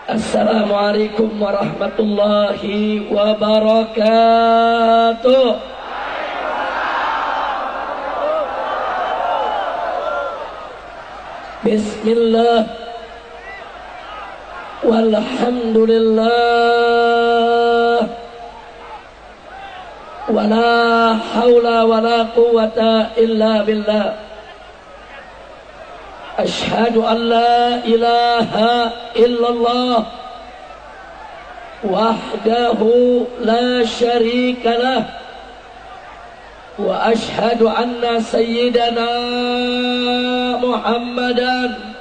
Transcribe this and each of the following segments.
Assalamualaikum warahmatullahi wabarakatuh. Bismillah walhamdulillah wala haula wala quwwata illa billah. Ashhadu an la ilaha illallah wahdahu la syarika lah wa ashhadu anna sayyidana Muhammadan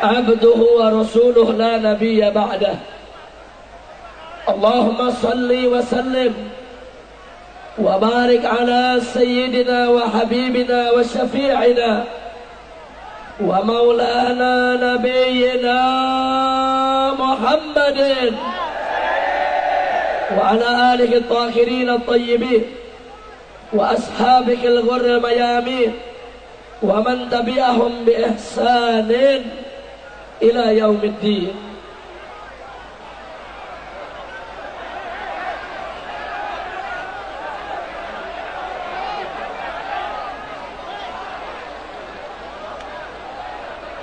abduhu wa rasuluh la nabiyya ba'dah. Allahumma salli wa sallim wa barik ala sayyidina wa habibina wa syafi'ina wa maulana nabiyyina Muhammadin wa ala alihi at-tahirin at-tayyibin wa ashabihi al-ghurr al-mayamin wa man tabi'ahum bi ihsanin ila yaumiddin.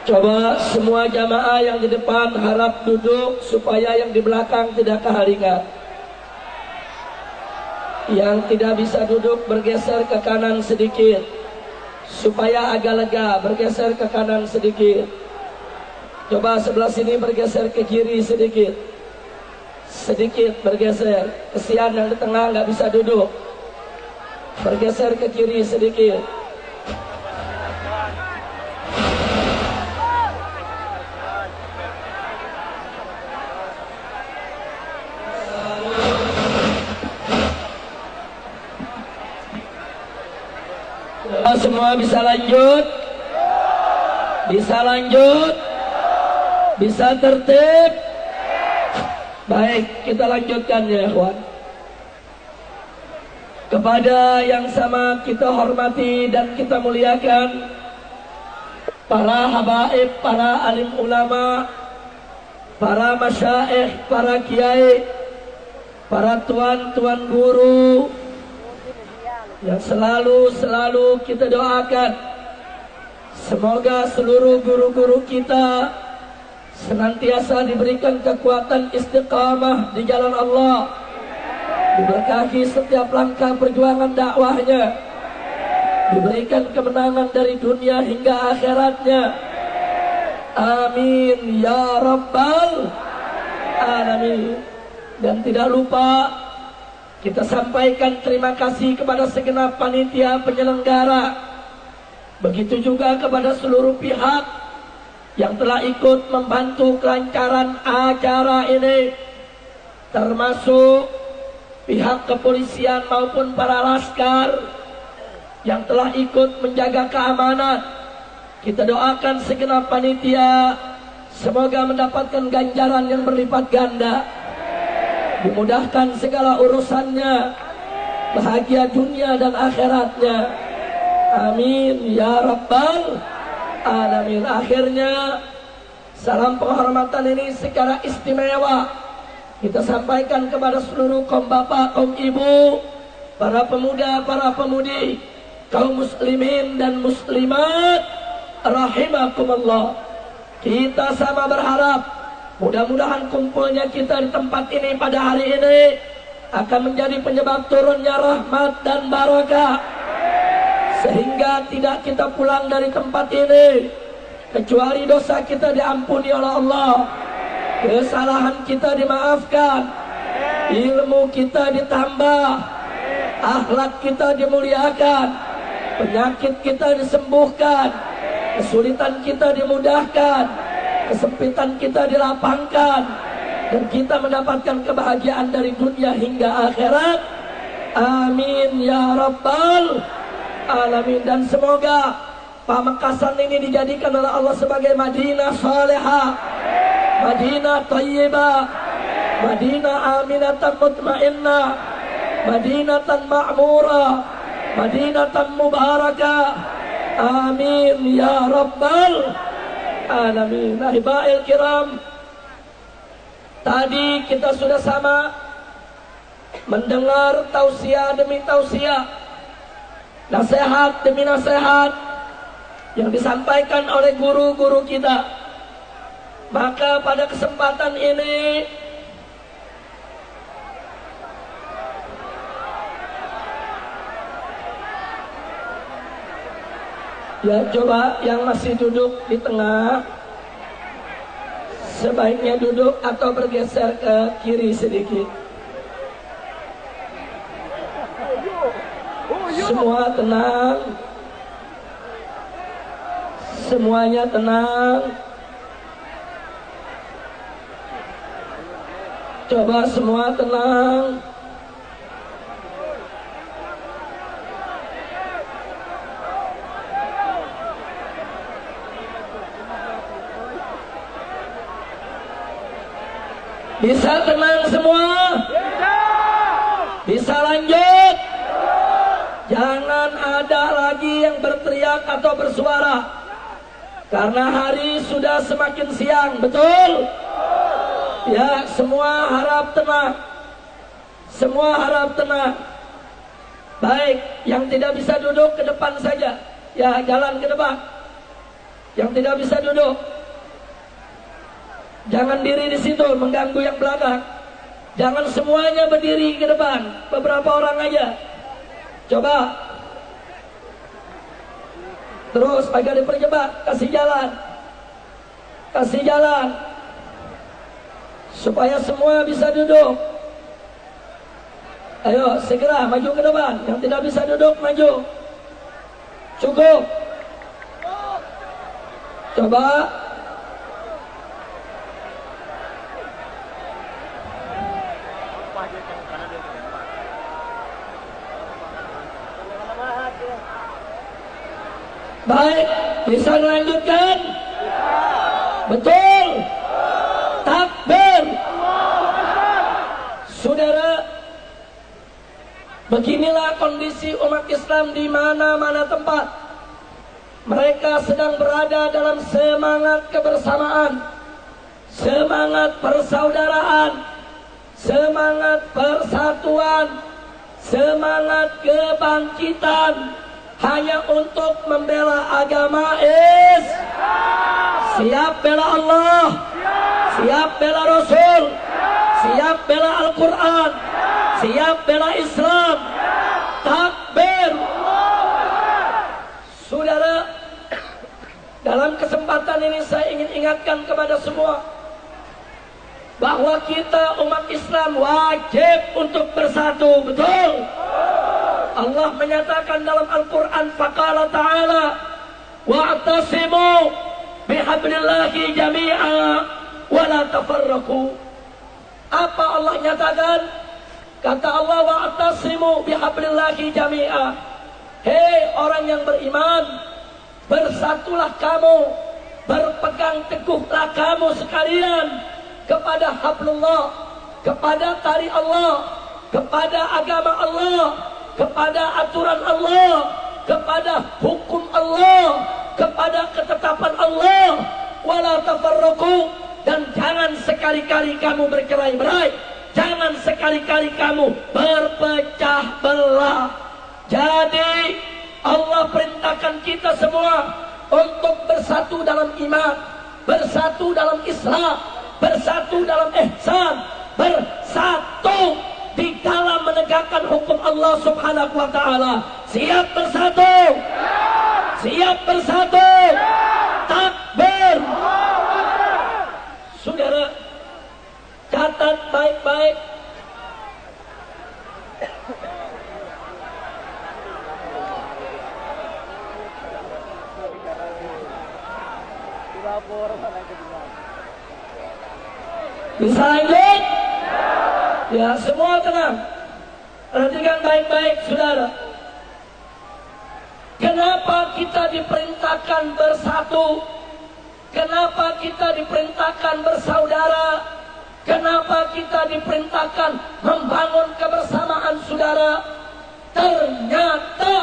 Coba semua jamaah yang di depan harap duduk supaya yang di belakang tidak keharingan. Yang tidak bisa duduk bergeser ke kanan sedikit supaya agak lega, bergeser ke kanan sedikit. Coba sebelah sini bergeser ke kiri sedikit. Sedikit bergeser. Kesian yang di tengah nggak bisa duduk. Bergeser ke kiri sedikit. Semua bisa lanjut? Bisa lanjut? Bisa tertib? Baik, kita lanjutkan ya ikhwan. Kepada yang sama kita hormati dan kita muliakan para habaib, para alim ulama, para masyaikh, para kiai, para tuan-tuan guru yang selalu kita doakan. Semoga seluruh guru-guru kita senantiasa diberikan kekuatan istiqamah di jalan Allah, diberkahi setiap langkah perjuangan dakwahnya, diberikan kemenangan dari dunia hingga akhiratnya. Amin ya rabbal alamin. Dan tidak lupa kita sampaikan terima kasih kepada segenap panitia penyelenggara. Begitu juga kepada seluruh pihak yang telah ikut membantu kelancaran acara ini, termasuk pihak kepolisian maupun para laskar yang telah ikut menjaga keamanan. Kita doakan segenap panitia semoga mendapatkan ganjaran yang berlipat ganda, dimudahkan segala urusannya, bahagia dunia dan akhiratnya. Amin ya rabbal alamin. Akhirnya salam penghormatan ini secara istimewa kita sampaikan kepada seluruh kaum bapak, kaum ibu, para pemuda, para pemudi, kaum muslimin dan muslimat rahimakumullah. Kita sama berharap mudah-mudahan kumpulnya kita di tempat ini pada hari ini akan menjadi penyebab turunnya rahmat dan barakah, sehingga tidak kita pulang dari tempat ini kecuali dosa kita diampuni oleh Allah, kesalahan kita dimaafkan, ilmu kita ditambah, akhlak kita dimuliakan, penyakit kita disembuhkan, kesulitan kita dimudahkan, kesempitan kita dilapangkan, dan kita mendapatkan kebahagiaan dari dunia hingga akhirat. Amin ya rabbal alamin. Dan semoga Pamekasan ini dijadikan oleh Allah sebagai Madinah salihah, Madinah thayyibah, Madinah aminatan mutmainnah, Madinatan ma'murah, Madinatan mubarakah. Amin ya rabbal alamin. Ahibail kiram, tadi kita sudah sama mendengar tausiah demi tausiah, nasihat demi nasihat yang disampaikan oleh guru-guru kita. Maka pada kesempatan ini ya, coba yang masih duduk di tengah sebaiknya duduk atau bergeser ke kiri sedikit. Semua tenang, semuanya tenang. Coba semua tenang. Bisa tenang semua? Bisa lanjut? Jangan ada lagi yang berteriak atau bersuara, karena hari sudah semakin siang, betul? Ya, semua harap tenang. Semua harap tenang. Baik, yang tidak bisa duduk ke depan saja. Ya, jalan ke depan. Yang tidak bisa duduk, jangan diri di situ mengganggu yang belakang. Jangan semuanya berdiri ke depan, beberapa orang aja. Coba. Terus agak dipercepat, kasih jalan. Kasih jalan. Supaya semua bisa duduk. Ayo segera maju ke depan. Yang tidak bisa duduk maju. Cukup. Coba. Baik, bisa melanjutkan? Betul? Takbir. Saudara, beginilah kondisi umat Islam di mana-mana tempat. Mereka sedang berada dalam semangat kebersamaan, semangat persaudaraan, semangat persatuan, semangat kebangkitan, hanya untuk membela agama siap bela Allah, siap bela Rasul, siap bela Al-Quran, siap bela Islam. Takbir. Saudara, dalam kesempatan ini saya ingin ingatkan kepada semua bahwa kita umat Islam wajib untuk bersatu, betul? Allah menyatakan dalam Al-Quran, faqala ta'ala wa'tasimu bihablillahi jami'a wa la tafarraqu. Apa Allah nyatakan? Kata Allah, wa'tasimu bihablillahi jami'a. Hei orang yang beriman, bersatulah kamu, berpegang teguhlah kamu sekalian kepada hablullah, kepada tali Allah, kepada agama Allah, kepada aturan Allah, kepada hukum Allah, kepada ketetapan Allah. Wala tafarraqu, dan jangan sekali-kali kamu bercerai-berai, jangan sekali-kali kamu berpecah belah. Jadi Allah perintahkan kita semua untuk bersatu dalam iman, bersatu dalam Islam, bersatu dalam ihsan, bersatu di dalam menegakkan hukum Allah Subhanahu wa ta'ala. Siap bersatu? Siap bersatu? Takbir. Saudara, catat baik-baik. Bisa lanjut? Ya, semua tenang. Perhatikan baik-baik, saudara. Kenapa kita diperintahkan bersatu? Kenapa kita diperintahkan bersaudara? Kenapa kita diperintahkan membangun kebersamaan, saudara? Ternyata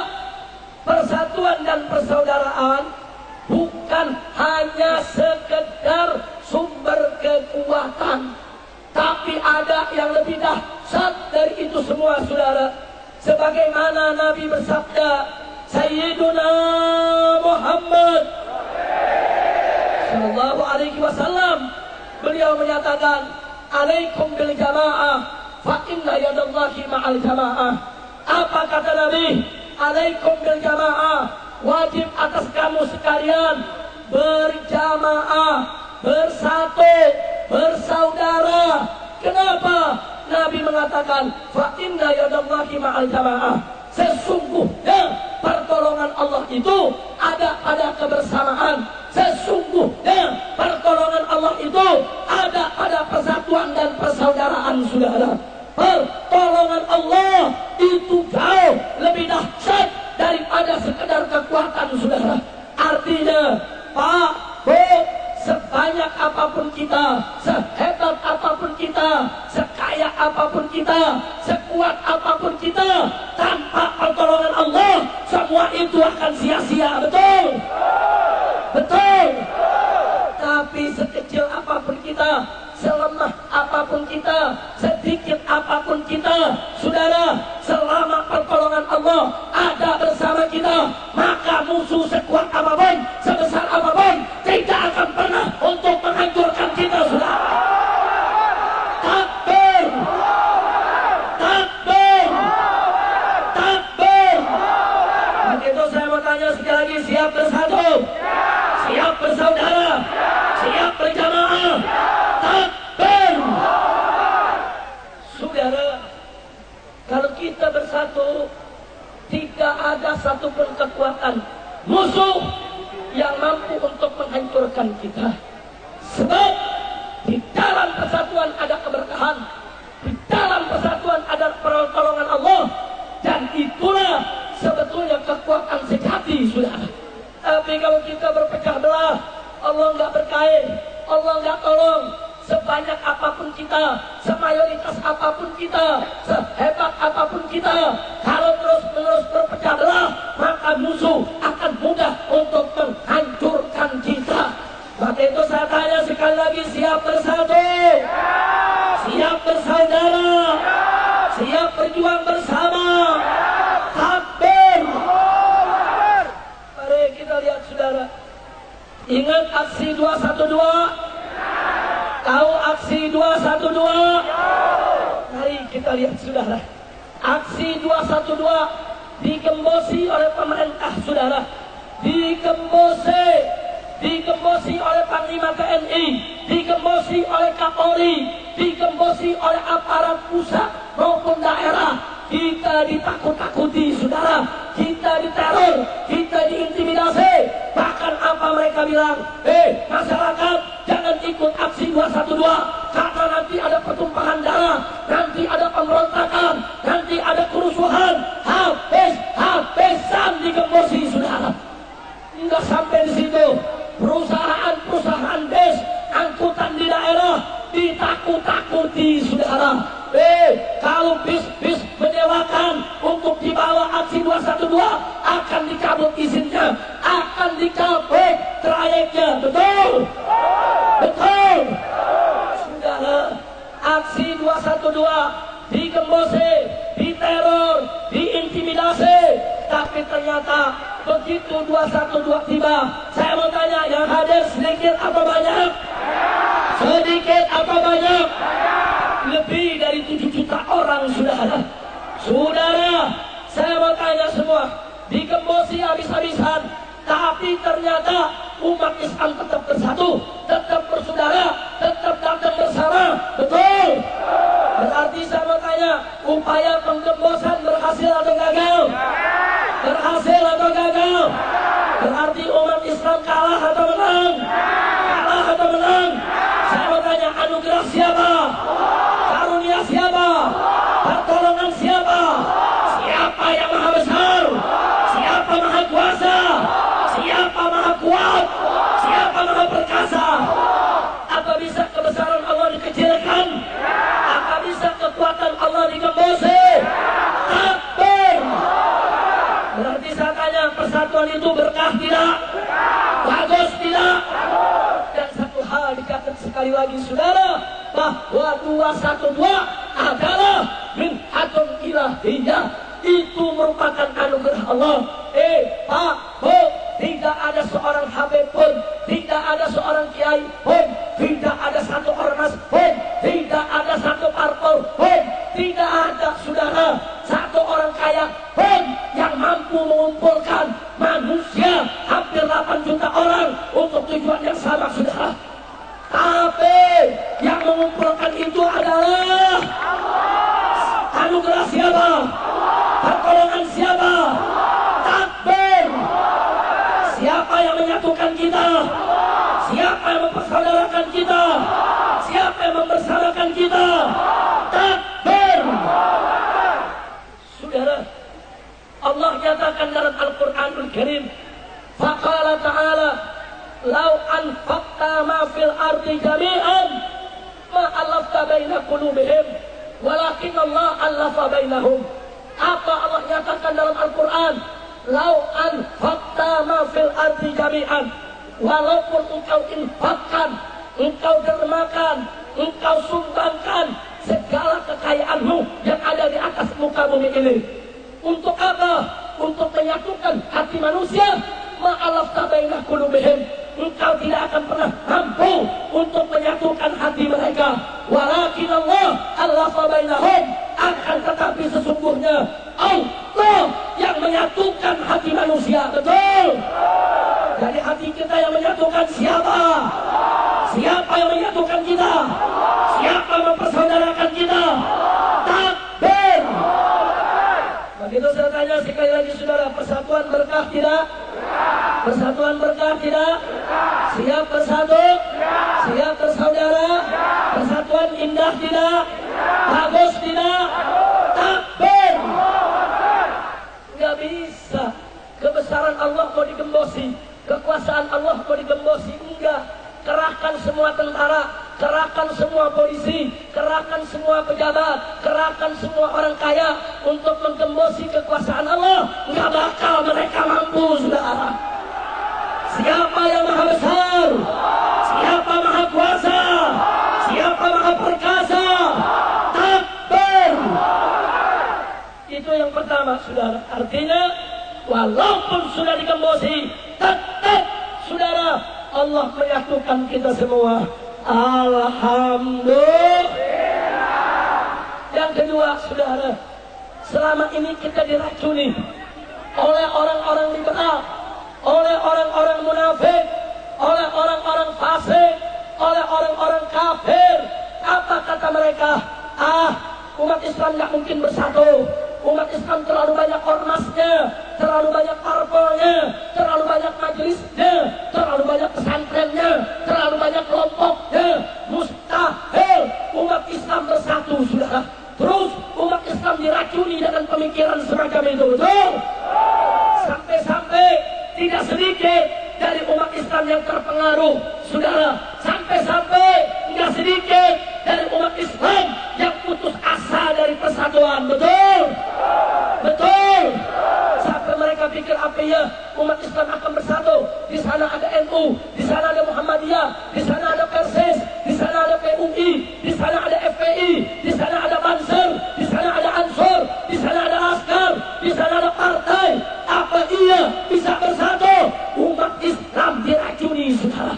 persatuan dan persaudaraan bukan hanya sekedar sumber kekuatan, tapi ada yang lebih dahsyat dari itu semua, saudara. Sebagaimana Nabi bersabda, Sayyiduna Muhammad sallallahu alaihi wasallam, beliau menyatakan, alaikum bil jamaah fa inna yadallahi ma'al jamaah. Apa kata Nabi? Alaikum bil jamaah, wajib atas kamu sekalian berjamaah, bersatu, bersaudara. Kenapa? Nabi mengatakan, fa inna yadallahi ma'al jamaah. Sesungguhnya pertolongan Allah itu ada pada kebersamaan. Sesungguhnya pertolongan Allah itu ada pada persatuan dan persaudaraan, saudara. Pertolongan Allah itu jauh lebih dahsyat daripada sekedar kekuatan, saudara. Artinya, Pak, Bu, sebanyak apapun kita, sehebat apapun kita, sekaya apapun kita, sekuat apapun kita, tanpa pertolongan Allah, semua itu akan sia-sia. Betul? Betul? Tapi sekecil apapun kita, selemah apapun kita, sedikit apapun kita, saudara, selama pertolongan Allah ada bersama kita, maka musuh sekuat apapun, sebesar apapun, tidak akan pernah untuk menghancurkan kita, saudara. Takbir! Takbir! Takbir! Begitu saya mau tanya sekali lagi, siap bersatu? Siap bersaudara? Siap berjamaah? Takbir! Saudara, kalau kita bersatu, tidak ada satupun kekuatan musuh yang mampu untuk menghancurkan kita. Sebab di dalam persatuan ada keberkahan, di dalam persatuan ada pertolongan Allah, dan itulah sebetulnya kekuatan sejati, saudara. Tapi kalau kita berpecah belah, Allah nggak berkahi, Allah nggak tolong. Sebanyak apapun kita, semayoritas apapun kita, sehebat apapun kita, kalau terus-menerus berpecah belah, maka musuh akan mudah untuk menghancurkan kita. Maka itu saya tanya sekali lagi, siap bersatu? Siap bersaudara? Siap berjuang bersama? Takbir! Mari kita lihat, saudara. Ingat aksi 212? Tahu aksi 212? Mari kita lihat, saudara. Aksi 212 digembosi oleh pemerintah, saudara. Digembosi oleh Panglima TNI, digembosi oleh Kapolri, digembosi oleh aparat pusat maupun daerah. Kita ditakut-takuti, saudara. Kita diteror, kita diintimidasi. Bahkan apa mereka bilang? Masyarakat, jangan ikut aksi 212, karena nanti ada pertumpahan darah, nanti ada pemberontakan, nanti ada kerusuhan. Habis-habisan digembosi, saudara. Enggak sampai di situ. Perusahaan-perusahaan bis, angkutan di daerah ditakut-takuti, saudara. Kalau bis-bis menyewakan untuk dibawa aksi 212, akan dicabut izinnya, akan dicabut trayeknya. Betul? Betul? Saudara, aksi 212 digembosi, diteror, diintimidasi, tapi ternyata begitu 212 tiba, saya mau tanya, yang hadir sedikit apa banyak? Sedikit apa banyak? Lebih dari 7 juta orang, saudara. Saudara, saya mau tanya semua, digembosi habis-habisan, tapi ternyata umat Islam tetap bersatu, tetap bersaudara, tetap datang bersama. Betul? Berarti saya mau tanya, upaya penggembosan berhasil atau gagal? Berhasil atau gagal? Berarti umat Islam kalah atau menang? Kalah atau menang? Saya mau tanya, anugerah siapa? Karunia siapa? Pertolongan siapa? Siapa yang maha besar? Siapa maha kuasa? Siapa maha kuat? Siapa maha perkasa? Apa bisa kebesaran Allah dikecilkan? Apa bisa kekuatan Allah digembosi? Takbir! Berarti saya tanya, ingat sekali lagi saudara, bahwa 212 adalah min hatun ilahiyah. Itu merupakan anugerah Allah. Pak, Bu, tidak ada seorang habib pun, tidak ada seorang kiai pun, tidak ada satu ormas pun, tidak ada satu parpol pun, tidak ada saudara satu orang kaya pun yang mampu mengumpulkan manusia hampir 8 juta orang untuk tujuan yang sama saudara. Tapi yang mengumpulkan itu adalah anugerah siapa? Pertolongan siapa? Takbir. Siapa yang menyatukan kita? Siapa yang mempersaudarakan kita? Siapa yang membersamakan kita? Takbir. Saudara, Allah nyatakan dalam Al-Quranul Karim, faqala ta'ala, lau anfaqta ma fil ardi jami'an ma alafta baina qulubihim walakin Allah alafa bainahum. Apa Allah nyatakan dalam Al-Quran? Lau anfaqta ma fil ardi jami'an, walaupun engkau infakkan, engkau dermakan, engkau sumbangkan segala kekayaanmu yang ada di atas muka bumi ini, untuk apa? Untuk menyatukan hati manusia. Ma'alafta baina qulubihim, engkau tidak akan pernah mampu untuk menyatukan hati mereka. Walakin Allah alafa bainahum, akan tetapi sesungguhnya Allah yang menyatukan hati manusia. Betul. Jadi hati kita yang menyatukan siapa? Siapa yang menyatukan kita? Siapa yang mempersaudarakan kita? Takbir. Begitu saya tanya sekali lagi saudara, persatuan berkah tidak? Persatuan berkah tidak? Siap bersatu? Siap bersaudara? Persatuan indah tidak? Bagus tidak? Takbir. Nggak bisa. Kebesaran Allah mau digembosi, kekuasaan Allah mau digembosi. Enggak. Kerahkan semua tentara, kerahkan semua polisi, kerahkan semua pejabat, kerahkan semua orang kaya untuk menggembosi kekuasaan Allah. Nggak bakal mereka mampu, saudara. Siapa yang maha besar? Siapa maha kuasa? Siapa maha perkasa? Takbir. Itu yang pertama, saudara. Artinya, walaupun sudah digembosi, tetap, saudara, Allah menyatukan kita semua. Alhamdulillah. Yang kedua, saudara, selama ini kita diracuni oleh orang-orang liberal, oleh orang-orang munafik, oleh orang-orang fasik, oleh orang-orang kafir. Apa kata mereka? Umat Islam nggak mungkin bersatu. Umat Islam terlalu banyak ormasnya, terlalu banyak parpolnya, terlalu banyak majelisnya, terlalu banyak pesantrennya, terlalu banyak kelompoknya. Mustahil umat Islam bersatu, saudara. Terus umat Islam diracuni dengan pemikiran semacam itu, betul? Sampai-sampai tidak sedikit dari umat Islam yang terpengaruh, saudara. Sampai-sampai tidak sedikit dari umat Islam yang putus asa dari persatuan, betul? Betul. Sampai mereka pikir apa ya umat Islam akan bersatu? Di sana ada NU, di sana ada Muhammadiyah, di sana ada Persis, di sana ada PUI, di sana ada FPI, di sana ada Banser, di sana ada Ansor, di sana ada Laskar, di sana ada partai. Apa iya bisa bersatu? Umat Islam diracuni, saudara.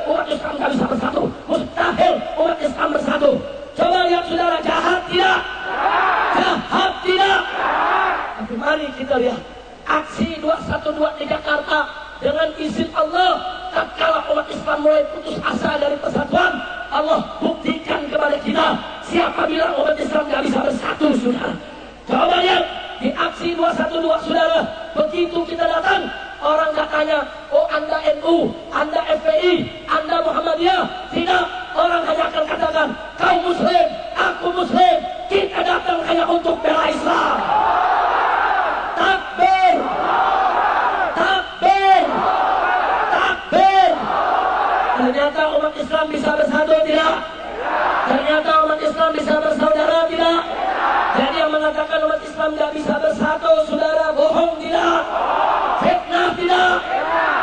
Umat Islam nggak bisa bersatu. Mustahil umat Islam bersatu. Coba lihat saudara, jahat tidak? Jahat tidak? Tapi mari kita lihat aksi 212 di Jakarta dengan izin Allah. Tatkala umat Islam mulai putus asa dari persatuan, Allah buktikan kepada kita siapa bilang umat Islam nggak bisa bersatu, saudara. Coba lihat di aksi 212, saudara. Begitu kita datang, orang nggak tanya, oh Anda NU, Anda FPI, Anda Muhammadiyah. Tidak, orang hanya akan katakan, kau Muslim, aku Muslim. Kita datang hanya untuk bela Islam. Takbir. Takbir. Takbir. Ternyata umat Islam bisa bersatu tidak? Ternyata umat Islam bisa bersaudara tidak? Jadi yang mengatakan umat Islam tidak bisa bersatu, saudara, bohong tidak? Fitnah tidak?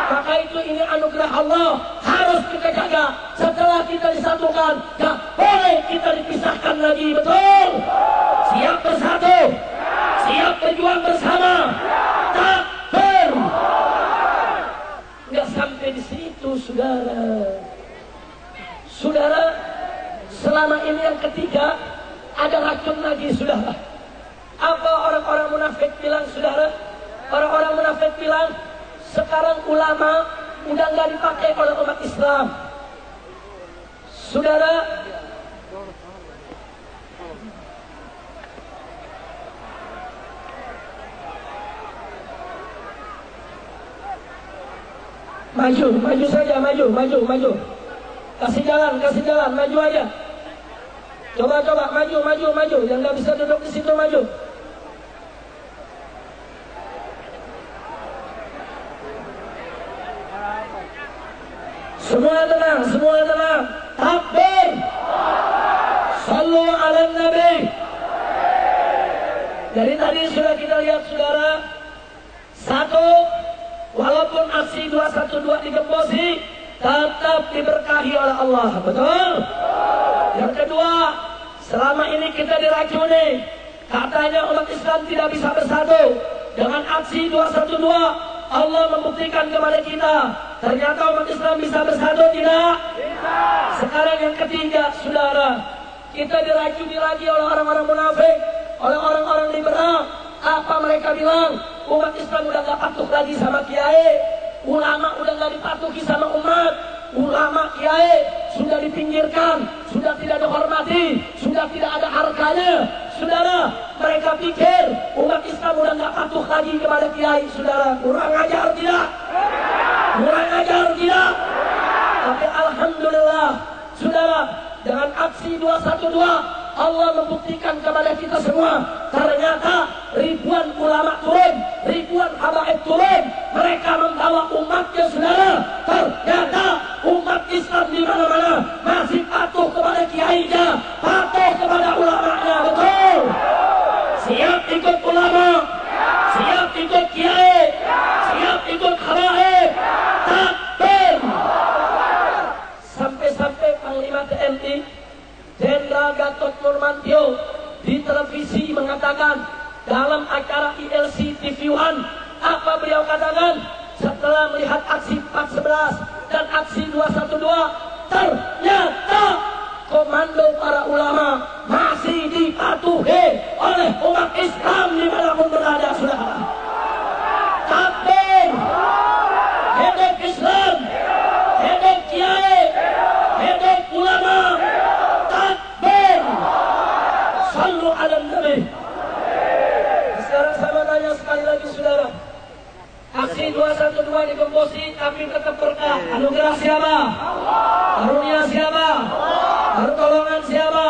Maka itu ini anugerah Allah, harus kita jaga. Setelah kita satukan, gak boleh kita dipisahkan lagi, betul? Siap bersatu, siap berjuang bersama, takbir. Nggak sampai di situ, saudara. Saudara, selama ini yang ketiga ada racun lagi, saudara. Apa orang-orang munafik bilang, saudara? Orang-orang munafik bilang sekarang ulama udah nggak dipakai oleh umat Islam, saudara. Maju saja, maju. Kasih jalan, maju aja. Coba, maju. Yang nggak bisa duduk di situ, maju. Semua tenang. Takbir. Sallu ala Nabi. Dari tadi sudah kita lihat, saudara. Satu, walaupun aksi 212 digembosi, tetap diberkahi oleh Allah, betul? Yang kedua, selama ini kita diracuni. Katanya umat Islam tidak bisa bersatu. Dengan aksi 212, Allah membuktikan kepada kita, ternyata umat Islam bisa bersatu, tidak? Bisa. Sekarang yang ketiga, saudara, kita diracuni lagi oleh orang-orang munafik, oleh orang-orang liberal. Apa mereka bilang? Umat Islam udah gak patuh lagi sama kiai, ulama udah gak dipatuhi sama umat, ulama kiai sudah dipinggirkan, sudah tidak dihormati, sudah tidak ada harganya. Saudara, mereka pikir umat Islam udah gak patuh lagi kepada kiai. Saudara, kurang ajar tidak? Tapi alhamdulillah, saudara, dengan aksi 212 Allah membuktikan kepada kita semua, ternyata ribuan ulama turun, ribuan habaib turun, mereka membawa umatnya, saudara. Ternyata umat Islam di mana-mana masih patuh kepada kiainya, patuh kepada ulamanya, betul? Siap ikut ulama, siap ikut kiai, siap ikut habaib, takbir. Sampai-sampai Panglima TNI Jenderal Gatot Nurmantio di televisi mengatakan dalam acara ILC TV One, apa beliau katakan? Setelah melihat aksi 411 dan aksi 212, ternyata komando para ulama masih dipatuhi oleh umat Islam dimanapun berada, saudara. Takbir, hidup Islam, hidup kiai, hidup ulama. Sallu ala Nabi. Sekarang saya tanya sekali lagi, saudara. Aksi 212 digembosi tapi tetap berkah. Anugerah siapa? Karunia siapa? Pertolongan siapa?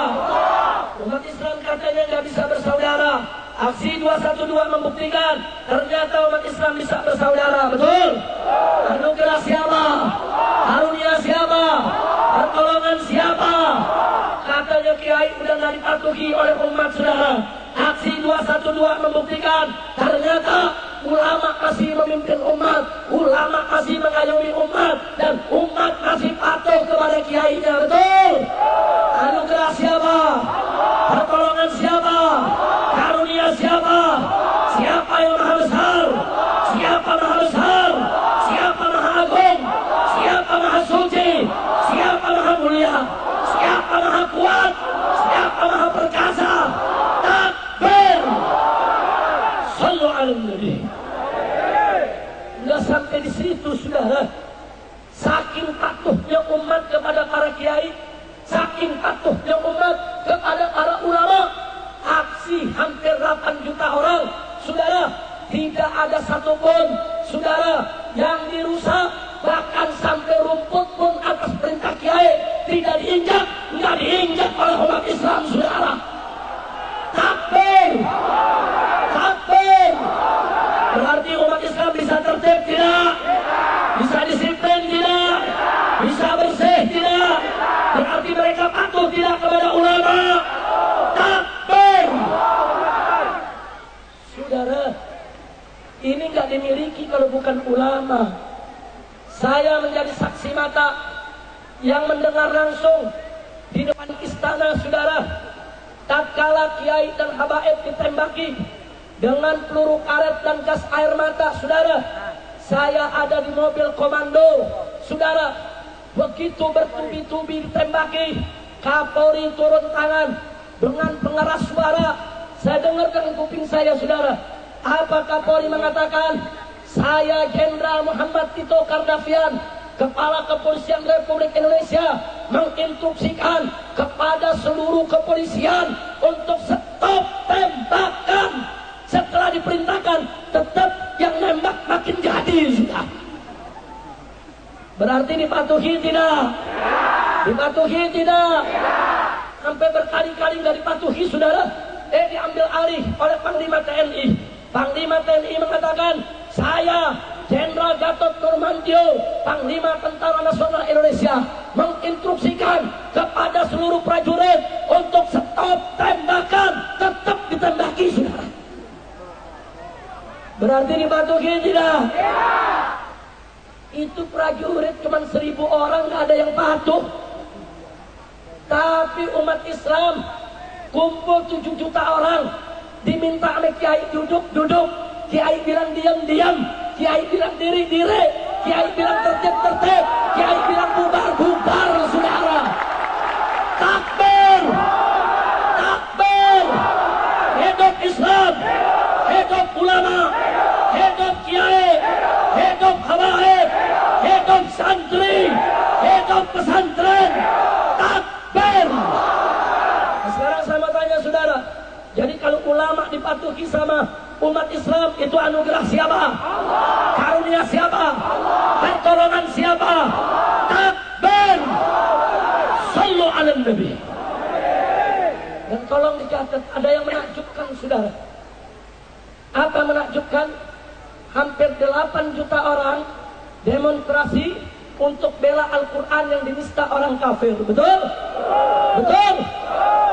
Umat Islam katanya nggak bisa bersaudara. Aksi 212 membuktikan ternyata umat Islam bisa bersaudara, betul? Anugerah siapa? Karunia siapa? Pertolongan siapa? Katanya kiai udah nggak dipatuhi oleh umat, saudara. Aksi 212 membuktikan ternyata ulama masih memimpin umat, ulama masih mengayomi umat, dan umat masih patuh kepada kiainya, betul? Anugerah siapa? Pertolongan siapa? Karunia siapa? Siapa yang maha besar? Siapa maha besar? Siapa maha agung? Siapa maha suci? Siapa maha mulia? Siapa maha kuat? Siapa maha perkasa? Takbir. Sallu ala Nabi. Nggak sampai di situ, saudara. Saking patuhnya umat kepada para kiai, saking patuhnya umat kepada para ulama, aksi hampir 8 juta orang, saudara, tidak ada satupun, saudara, yang dirusak. Bahkan sampai rumput pun atas perintah kiai tidak diinjak, nggak diinjak oleh umat Islam, saudara. Takbir, takbir. Berarti umat Islam bisa tertib tidak? Bisa disiplin tidak? Bisa bersih tidak? Berarti mereka patuh tidak kepada ulama? Takbir. Saudara, ini nggak dimiliki kalau bukan ulama. Saya menjadi saksi mata yang mendengar langsung di depan istana, saudara. Tatkala kiai dan habaib ditembaki dengan peluru karet dan gas air mata, saudara, saya ada di mobil komando, saudara. Begitu bertubi-tubi ditembaki, Kapolri turun tangan dengan pengeras suara. Saya dengar dengan kuping saya, saudara. Apa Kapolri mengatakan? Saya Jenderal Muhammad Tito Karnavian, Kepala Kepolisian Republik Indonesia, menginstruksikan kepada seluruh kepolisian untuk stop tembakan. Setelah diperintahkan, tetap yang nembak makin jadi, sudah. Berarti dipatuhi tidak? Dipatuhi tidak? Sampai berkali-kali nggak dipatuhi, saudara. Diambil alih oleh Panglima TNI. Panglima TNI mengatakan, saya Jenderal Gatot Nurmantio, Panglima Tentara Nasional Indonesia, menginstruksikan kepada seluruh prajurit untuk stop tembakan, tetap ditembaki, saudara. Berarti dipatuhi tidak? Itu prajurit cuma 1.000 orang, nggak ada yang patuh. Tapi umat Islam kumpul 7 juta orang, diminta oleh kiai duduk, kiai bilang diam, kiai bilang diri, kiai bilang tertib, kiai bilang bubar, saudara. Takbir, takbir, hidup Islam, hidup ulama, hidup kiai, hidup habaib, hidup santri, hidup pesantren. Takbir. Sekarang saya mau tanya, saudara, jadi kalau ulama dipatuhi sama umat Islam, itu anugerah siapa? Allah. Karunia siapa? Allah. Pertolongan siapa? Allah. Takbir. Sallu ala Nabi. Dan tolong dicatat, ada yang menakjubkan, saudara. Apa menakjubkan? Hampir 8 juta orang demonstrasi untuk bela Al-Quran yang dinista orang kafir. Betul? Betul?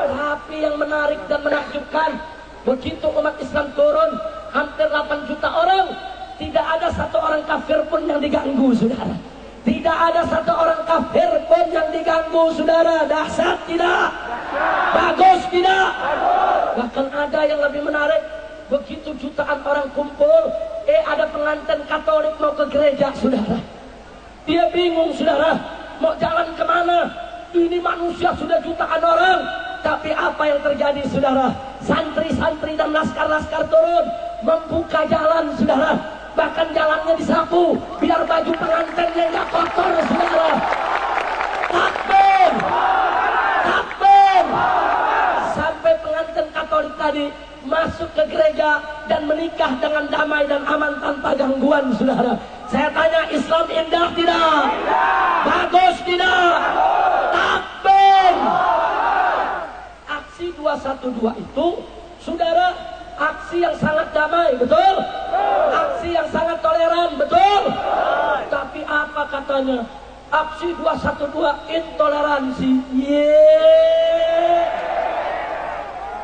Tapi yang menarik dan menakjubkan, begitu umat Islam turun, hampir 8 juta orang, tidak ada satu orang kafir pun yang diganggu, saudara. Tidak ada satu orang kafir pun yang diganggu, saudara. Dahsyat tidak? Bagus tidak? Bahkan ada yang lebih menarik. Begitu jutaan orang kumpul, ada pengantin Katolik mau ke gereja, saudara. Dia bingung, saudara, mau jalan kemana? Ini manusia sudah jutaan orang. Tapi apa yang terjadi, saudara? Santri-santri dan laskar-laskar turun, membuka jalan, saudara. Bahkan jalannya disapu, biar baju pengantinnya nggak kotor, saudara. Takbir! Takbir! Sampai pengantin Katolik tadi masuk ke gereja dan menikah dengan damai dan aman tanpa gangguan, saudara. Saya tanya, Islam indah tidak? Bagus tidak? Takbir! Aksi 212 itu, saudara, aksi yang sangat damai, betul? Aksi yang sangat toleran, betul? Tapi apa katanya? Aksi 212 intoleransi.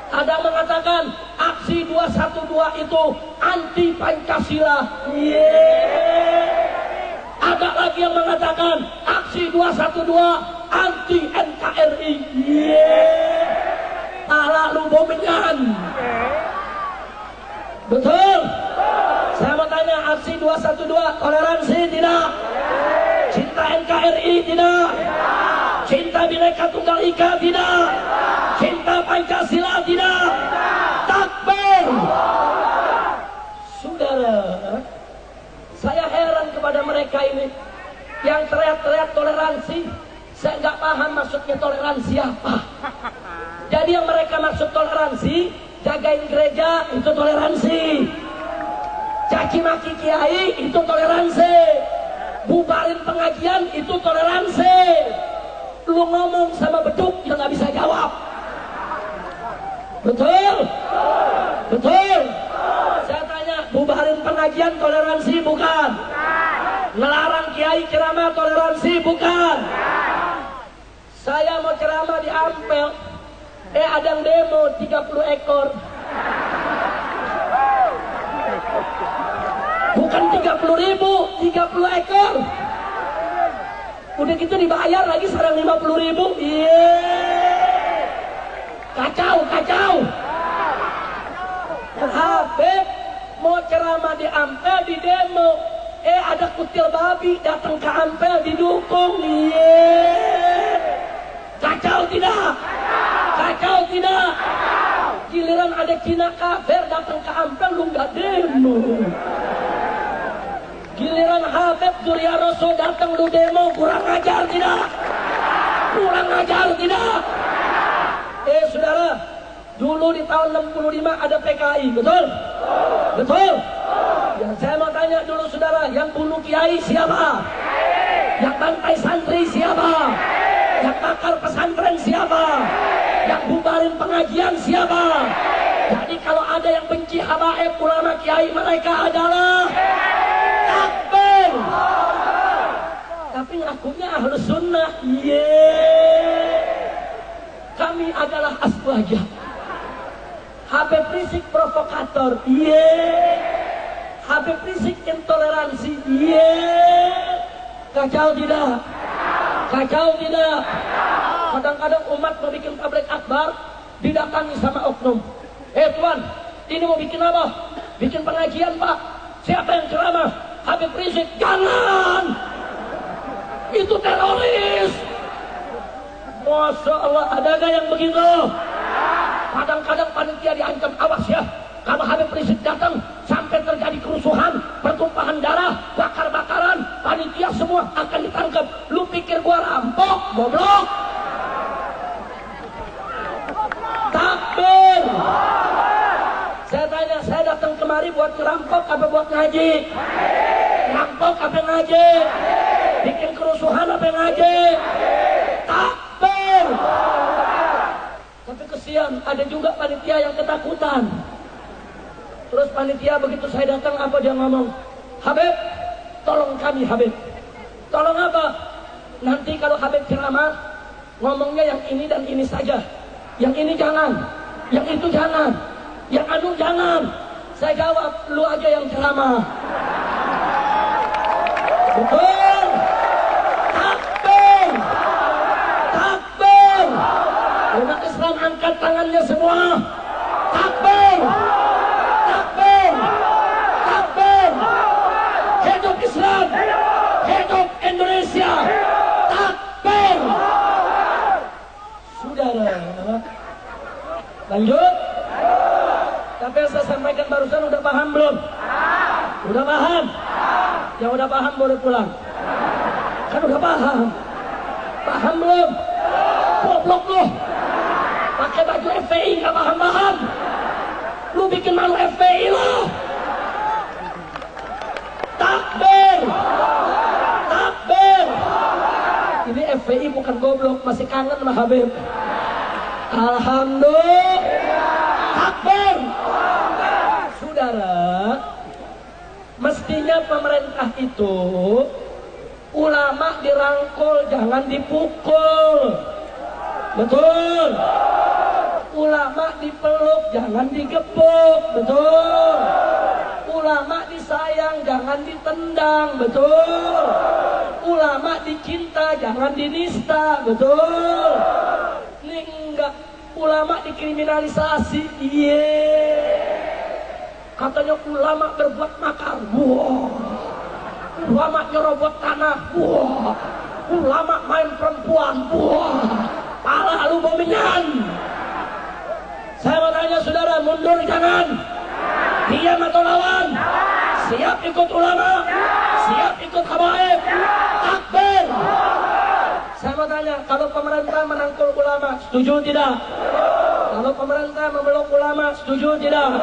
Ada yang mengatakan aksi 212 itu anti Pancasila. Ada lagi yang mengatakan aksi 212 anti NKRI. Lalu bomingan. Betul? Saya mau tanya, aksi 212 toleransi tidak? Cinta NKRI tidak? Cinta Bhinneka Tunggal Ika tidak? Cinta Pancasila tidak? Takbir! Saudara, saya heran kepada mereka ini yang teriak-teriak toleransi. Saya nggak paham maksudnya toleransi apa. Jadi yang mereka maksud toleransi, jagain gereja itu toleransi, caci maki kiai itu toleransi, bubarin pengajian itu toleransi. Lu ngomong sama beduk yang nggak bisa jawab. Betul? Betul? Saya tanya, bubarin pengajian toleransi bukan? Ngelarang kiai ceramah toleransi bukan? Saya mau ceramah di Ampel, ada yang demo 30 ekor. Bukan 30.000, 30 ekor. Udah gitu dibayar lagi sekarang 50.000. Ampel di demo. Ada kutil babi datang ke Ampel didukung. Kacau tidak? Kacau tidak? Giliran ada Cina kafir datang ke Ampel lu nggak demo. Giliran Habib Surya Rosso datang lu demo, kurang ajar tidak? Kurang ajar tidak? Saudara, dulu di tahun 65 ada PKI, betul? Betul? Ya, saya mau tanya dulu saudara, yang bunuh kiai siapa? Yang bantai santri siapa? Yang bakar pesantren siapa? Yang bubarin pengajian siapa? Jadi kalau ada yang benci habaib ulama kiai, mereka adalah takbir. Tapi ngakunya ahlus sunnah. Kami adalah aswaja. Habib Rizik provokator. Habib Rizik intoleransi. Kacau tidak? Kacau tidak? Kadang-kadang umat mau bikin tabligh akbar, didatangi sama oknum. Tuan, ini mau bikin apa? Bikin pengajian Pak. Siapa yang ceramah? Habib Rizik. Jangan! Itu teroris. Masya Allah, ada gak yang begitu? Kadang-kadang panitia diancam, awas ya, kalau Habib Rizik datang sampai terjadi kerusuhan, pertumpahan darah, bakar-bakaran, panitia semua akan ditangkap. Lu pikir gua rampok? Goblok. Takbir. Saya tanya, saya datang kemari buat ngerampok apa buat ngaji? Ngerampok apa ngaji? Bikin kerusuhan apa ngaji? Takbir. Tapi kesian, ada juga panitia yang ketakutan. Terus panitia begitu saya datang, apa dia ngomong? Habib, tolong kami Habib. Tolong apa? Nanti kalau Habib ceramah, ngomongnya yang ini dan ini saja. Yang ini jangan, yang itu jangan, yang anu jangan. Saya jawab, lu aja yang ceramah. Betul. Takbir. Takbir. Umat Islam angkat tangannya semua. Takbir. Takbir. Takbir. Hidup Islam. Hidup Indonesia. Takbir. Saudara, lanjut. Tapi yang saya sampaikan barusan udah paham belum? Udah paham? Yang udah paham boleh pulang. Kan udah paham. Paham belum? Goblok lu. Pakai baju FPI gak paham-paham. Lu bikin malu FPI lu. Takbir. Takbir. Ini FPI bukan goblok, masih kangen sama Habib. Alhamdulillah. Takbir. Saudara, mestinya pemerintah itu ulama dirangkul, jangan dipukul. Betul. Ulama dipeluk, jangan digebuk. Betul. Ulama disayang, jangan ditendang. Betul. Ulama dicinta, jangan dinista. Betul. Ini enggak. Ulama dikriminalisasi. Katanya ulama berbuat makar. Wah. Ulama nyerobot tanah. Wah. Ulama main perempuan. Wah. Pala lu bomingan. Saya mau tanya saudara, mundur jangan. Diam atau lawan? Siap ikut ulama? Siap ikut habaib? Takbir. Saya mau tanya, kalau pemerintah menangkul ulama, setuju tidak? Kalau pemerintah memeluk ulama, setuju tidak?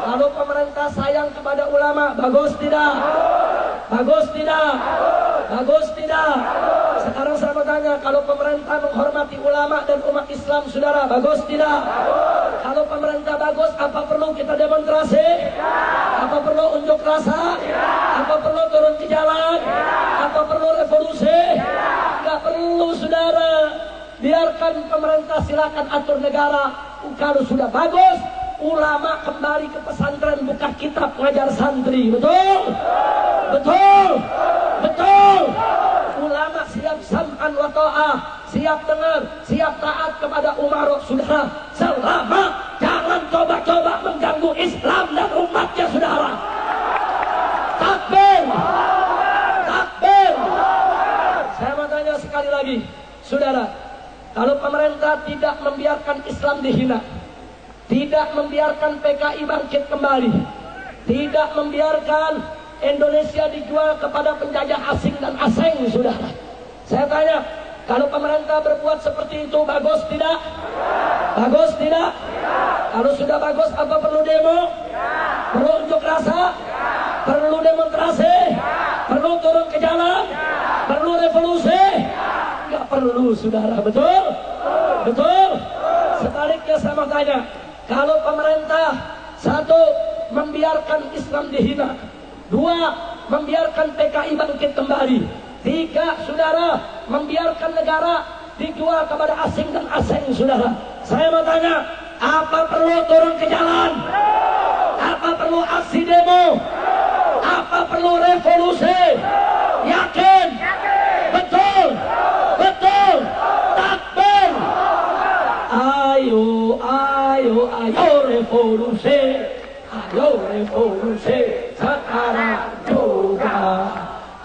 Kalau pemerintah sayang kepada ulama, bagus tidak? Bagus tidak? Bagus tidak? Sekarang saya mau tanya, kalau pemerintah menghormati ulama dan umat Islam, saudara, bagus tidak? Kalau pemerintah bagus, apa perlu kita demonstrasi? Apa perlu unjuk rasa? Apa perlu turun ke jalan? Apa perlu revolusi? Enggak perlu, saudara. Biarkan pemerintah, silakan atur negara. Kalau sudah bagus, ulama kembali ke pesantren, buka kitab ngajar santri. Betul? Betul? Betul? Ulama siap sam'an wa ta'ah, siap dengar, siap taat kepada umara, saudara. Selama jangan coba-coba mengganggu Islam dan umatnya, saudara. sekali lagi, saudara, kalau pemerintah tidak membiarkan Islam dihina, tidak membiarkan PKI bangkit kembali, tidak membiarkan Indonesia dijual kepada penjajah asing dan asing, saudara. Saya tanya, kalau pemerintah berbuat seperti itu, bagus tidak? Bagus tidak? Kalau sudah bagus, apa perlu demo? Perlu unjuk rasa? Perlu demonstrasi? Perlu turun ke jalan? Perlu revolusi? Nggak perlu, saudara. Betul? Betul? Sebaliknya saya mau tanya, kalau pemerintah satu, membiarkan Islam dihina, dua, membiarkan PKI bangkit kembali, tiga, saudara, membiarkan negara dijual kepada asing dan asing, saudara. Saya mau tanya, apa perlu turun ke jalan? Apa perlu aksi demo? Apa perlu revolusi? Yakin? Betul? Betul? Takbir! Ayo, ayo, ayo revolusi! Ayo revolusi sekarang juga!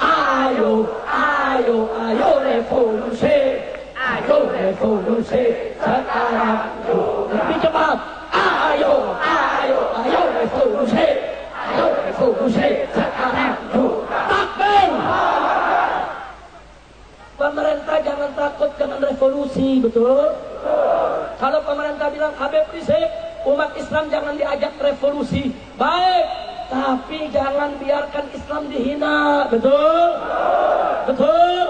Ayo, ayo, ayo revolusi! Ayo revolusi sekarang juga! Lebih cepat! Ayo, ayo, ayo revolusi! Ayo revolusi sekarang juga! Takbir! Pemerintah jangan takut dengan revolusi, betul? Kalau pemerintah bilang Habib Rizik, umat Islam jangan diajak revolusi, baik, tapi jangan biarkan Islam dihina, betul? Betul?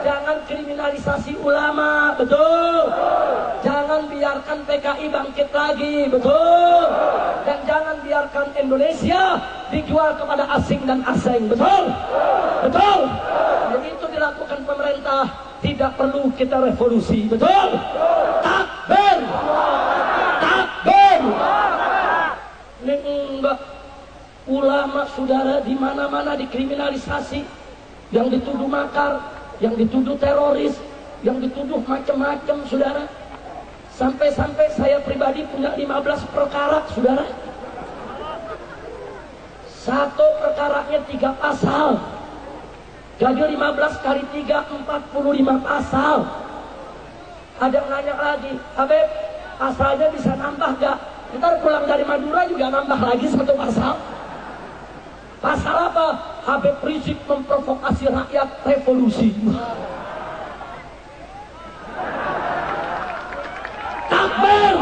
Jangan kriminalisasi ulama, betul? Jangan biarkan PKI bangkit lagi, betul? Dan jangan biarkan Indonesia dijual kepada asing dan asing, betul? Betul? Jadi itu dilakukan pemerintah, tidak perlu kita revolusi, betul? Takbir! Takbir! Enggak, ulama saudara di mana-mana dikriminalisasi, yang dituduh makar, yang dituduh teroris, yang dituduh macam-macam, saudara. Sampai-sampai saya pribadi punya 15 perkara, saudara. Satu perkaranya 3 pasal. Jadi 15 kali 3, 45 pasal. Ada yang nanya lagi, Habib, pasalnya bisa nambah gak? Ntar pulang dari Madura juga nambah lagi 1 pasal. Pasal apa? Habib Rizik memprovokasi rakyat revolusi. Takbir!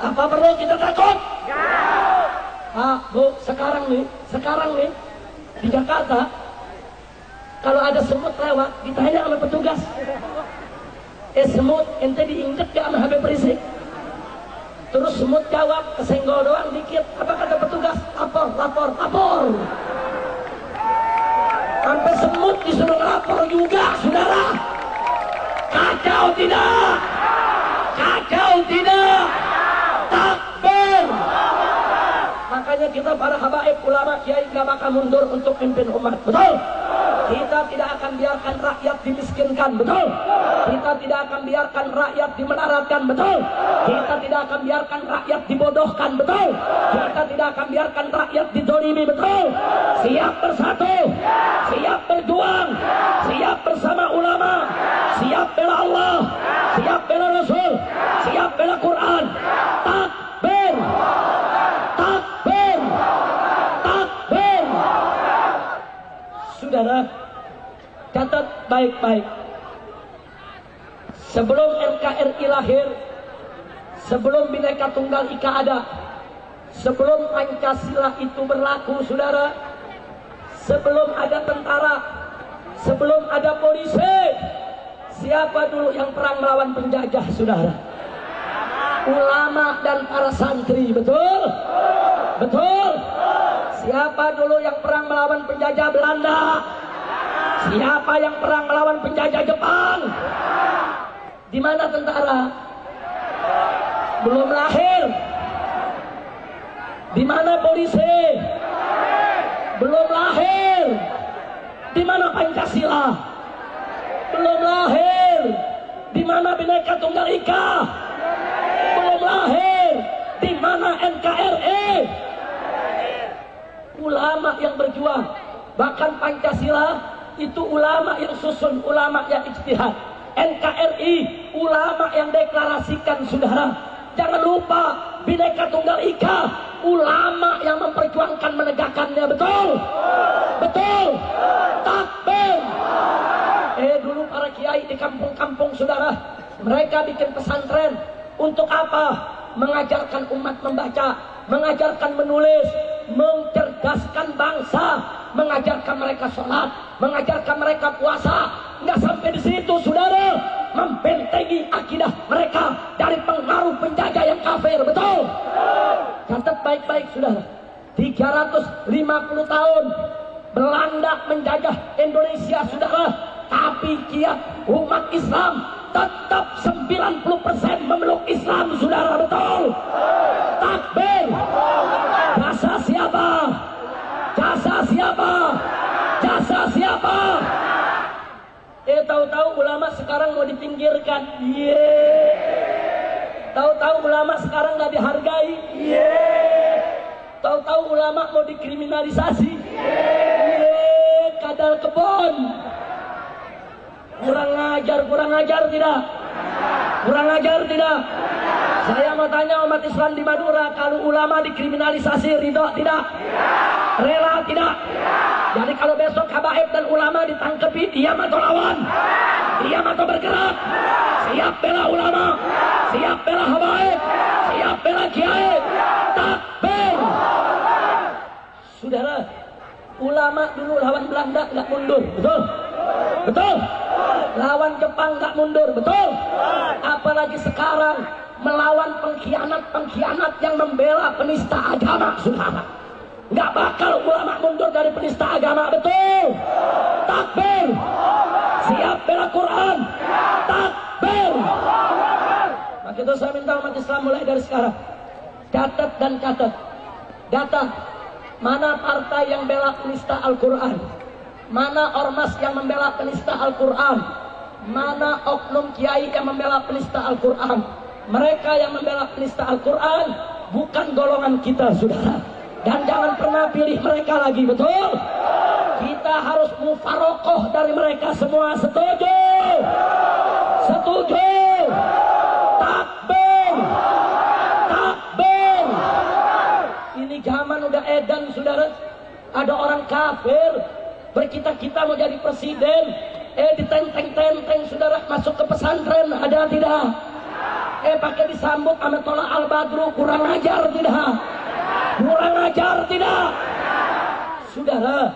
Apa perlu kita takut? Ah, Bu, sekarang nih di Jakarta, kalau ada semut lewat, ditanya sama petugas, semut ente diinjek gak sama Habib Rizik? Terus semut jawab, kesenggol doang dikit. Apa kata petugas? Lapor, lapor, lapor. Sampai semut disuruh lapor juga, saudara. Kacau tidak? Kacau tidak? Takbir! Makanya kita para habaib ulama kiai gak bakal mundur untuk pimpin umat, betul? Kita tidak akan biarkan rakyat dimiskinkan, betul? Kita tidak akan biarkan rakyat dimenaratkan, betul? Kita tidak akan biarkan rakyat dibodohkan, betul? Kita tidak akan biarkan rakyat didolimi, betul? Siap bersatu, siap berjuang, siap bersama ulama, siap bela Allah, siap bela Rasul, siap bela Quran. Takbir! Takbir! Takbir! Saudara, catat baik-baik. Sebelum NKRI lahir, sebelum Bhinneka Tunggal Ika ada, sebelum Pancasila itu berlaku, saudara, sebelum ada tentara, sebelum ada polisi, siapa dulu yang perang melawan penjajah, saudara? Ulama dan para santri, betul? Betul? Siapa dulu yang perang melawan penjajah Belanda? Siapa yang perang melawan penjajah Jepang? Di mana tentara? Belum lahir. Di mana polisi? Belum lahir. Di mana Pancasila? Belum lahir. Di mana Bhinneka Tunggal Ika? Belum lahir. Di mana NKRI? Ulama yang berjuang. Bahkan Pancasila itu ulama yang susun, ulama yang ijtihad. NKRI, ulama yang deklarasikan, saudara. Jangan lupa, Bhinneka Tunggal Ika, ulama yang memperjuangkan menegakkannya. Betul? Betul? Takbir. Dulu para kiai di kampung-kampung, saudara, mereka bikin pesantren. Untuk apa? Mengajarkan umat membaca, mengajarkan menulis, mencerdaskan bangsa, mengajarkan mereka sholat, mengajarkan mereka puasa. Nggak sampai di situ, saudara, membentengi akidah mereka dari pengaruh penjajah yang kafir. Betul? Catat baik-baik, saudara. 350 tahun Belanda menjajah Indonesia, saudara, tapi kiat umat Islam tetap 90% memeluk Islam, saudara. Betul? Takbir. Jasa siapa? Jasa siapa? Jasa siapa? Tahu-tahu ulama sekarang mau dipinggirkan. Tahu-tahu ulama sekarang nggak dihargai. Tahu-tahu ulama mau dikriminalisasi. Kadal kebon. Kurang ajar tidak? Kurang ajar tidak? Saya mau tanya umat Islam di Madura, kalau ulama dikriminalisasi, ridho tidak? Rela tidak? Jadi kalau besok habaib dan ulama ditangkepi, diam atau lawan? Diam atau bergerak? Siap bela ulama, siap bela habaib, siap bela kiai. Takbir. Saudara, ulama dulu lawan Belanda nggak mundur, betul? Betul? Lawan Jepang nggak mundur, betul? Apalagi sekarang melawan pengkhianat-pengkhianat yang membela penista agama, saudara. Nggak bakal ulama mundur dari penista agama, betul? Takbir. Siap bela Quran. Takbir. Maka itu saya minta umat Islam mulai dari sekarang, catat dan catat data. Mana partai yang bela penista Al-Quran? Mana ormas yang membela penista Al-Quran? Mana oknum kiai yang membela penista Al-Quran? Mereka yang membela penista Al-Quran bukan golongan kita, saudara. Dan jangan pernah pilih mereka lagi, betul? Kita harus mufarokoh dari mereka semua. Setuju? Setuju? Takbir. Takbir. Ini zaman udah edan, saudara. Ada orang kafir bercita-cita mau jadi presiden, ditenteng-tenteng, saudara, masuk ke pesantren. Ada tidak? Pakai disambut sama Tola Al-Badru. Kurang ajar tidak? Kurang ajar tidak? Saudara,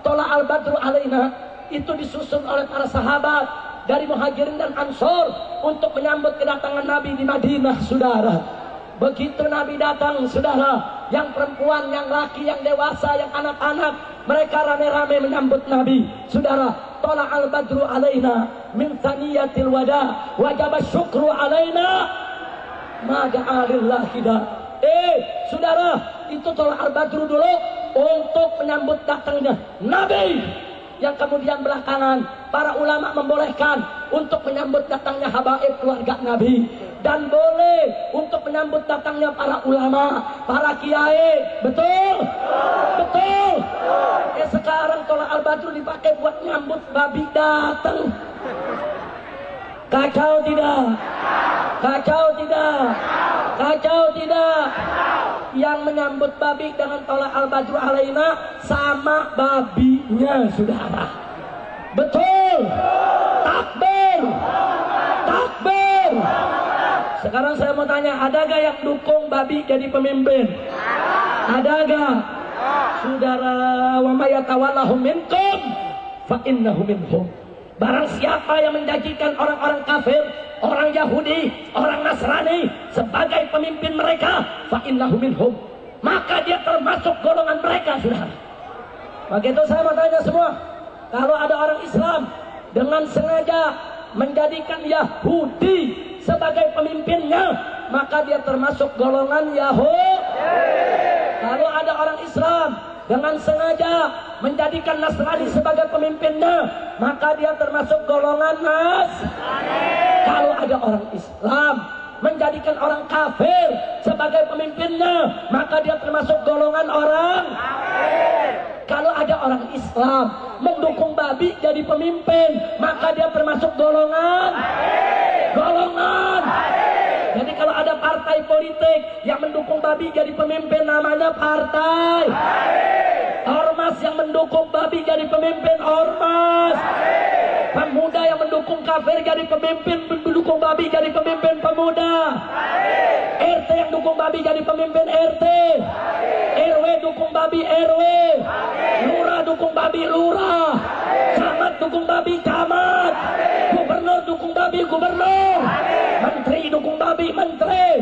Tola Al-Badru alaina itu disusun oleh para sahabat dari Muhajirin dan Ansor untuk menyambut kedatangan Nabi di Madinah, saudara. Begitu Nabi datang, saudara, yang perempuan, yang laki, yang dewasa, yang anak-anak, mereka rame-rame menyambut Nabi, saudara. Tola al-badru alaina min thaniyatil wada, wajaba syukru alaina mada'alillahi da. Saudara, itu tola al-badru dulu untuk menyambut datangnya Nabi, yang kemudian belakangan para ulama membolehkan untuk menyambut datangnya habaib keluarga Nabi, dan boleh untuk menyambut datangnya para ulama, para kiai. Betul? Betul? Sekarang tolak al-badru dipakai buat nyambut babi datang. Kacau tidak? Kacau tidak? Kacau tidak? Yang menyambut babi dengan tolak al-badru alaina sama babinya, saudara. Betul? Takbir. Takbir. Sekarang saya mau tanya, ada gak yang dukung babi jadi pemimpin? Ada gak? Saudara, wa may yatawallahum minkum fa innahu minhum. Barang siapa yang menjanjikan orang-orang kafir, orang Yahudi, orang Nasrani sebagai pemimpin mereka, fa innahu minhum, maka dia termasuk golongan mereka, saudara. Maka itu saya mau tanya semua, kalau ada orang Islam dengan sengaja menjadikan Yahudi sebagai pemimpinnya, maka dia termasuk golongan Yahudi. Kalau ada orang Islam dengan sengaja menjadikan Nasrani sebagai pemimpinnya, maka dia termasuk golongan Nasrani. Kalau ada orang Islam menjadikan orang kafir sebagai pemimpinnya, maka dia termasuk golongan orang kafir. Kalau ada orang Islam mendukung babi jadi pemimpin, maka dia termasuk golongan. Jadi kalau ada partai politik yang mendukung babi jadi pemimpin, namanya partai. Ormas yang mendukung babi jadi pemimpin, ormas. Pemuda yang mendukung kafir jadi pemimpin, mendukung babi jadi pemimpin pemuda. RT yang dukung babi jadi pemimpin RT. RW dukung babi RW. Lurah dukung babi lurah. Camat dukung babi camat. Gubernur dukung babi gubernur. Menteri dukung babi menteri.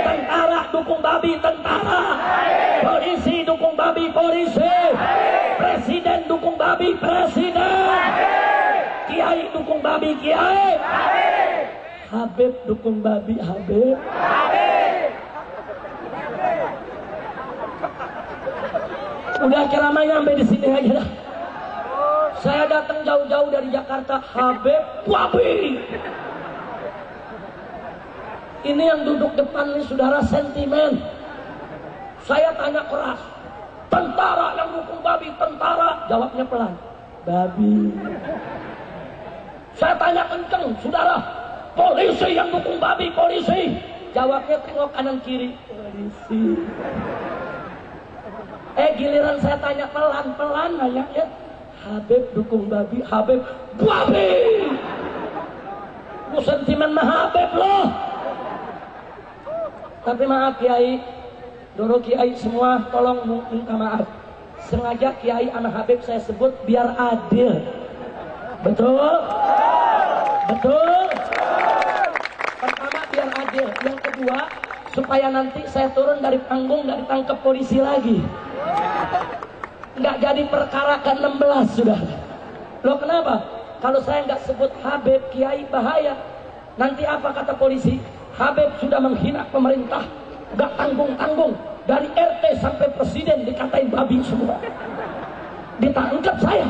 Tentara dukung babi tentara. Polisi dukung babi polisi. Presiden dukung babi presiden. Kiai dukung babi kiai. Habib dukung babi Habib. Udah ceramahnya sampai di sini aja dah. Saya datang jauh-jauh dari Jakarta, Habib babi. Ini yang duduk depan nih saudara sentimen. Saya tanya keras, tentara yang dukung babi tentara, jawabnya pelan, babi. Saya tanya kenceng, saudara, polisi yang dukung babi polisi, jawabnya tengok kanan kiri, polisi. Giliran saya tanya pelan-pelan, nanya Habib dukung babi, Habib babi. Lu sentimen mah Habib loh. Tapi maaf Kiai, dulu Kiai semua tolong minta maaf. Sengaja Kiai anak Habib saya sebut biar adil. Betul? Betul? Pertama biar adil. Yang kedua, supaya nanti saya turun dari panggung nggak ditangkap polisi lagi. Nggak jadi perkara ke-16 sudah. Loh kenapa? Kalau saya nggak sebut Habib Kiai bahaya. Nanti apa kata polisi? Habib sudah menghina pemerintah, nggak tanggung-tanggung. Dari RT sampai presiden dikatain babi semua. Ditangkap saya.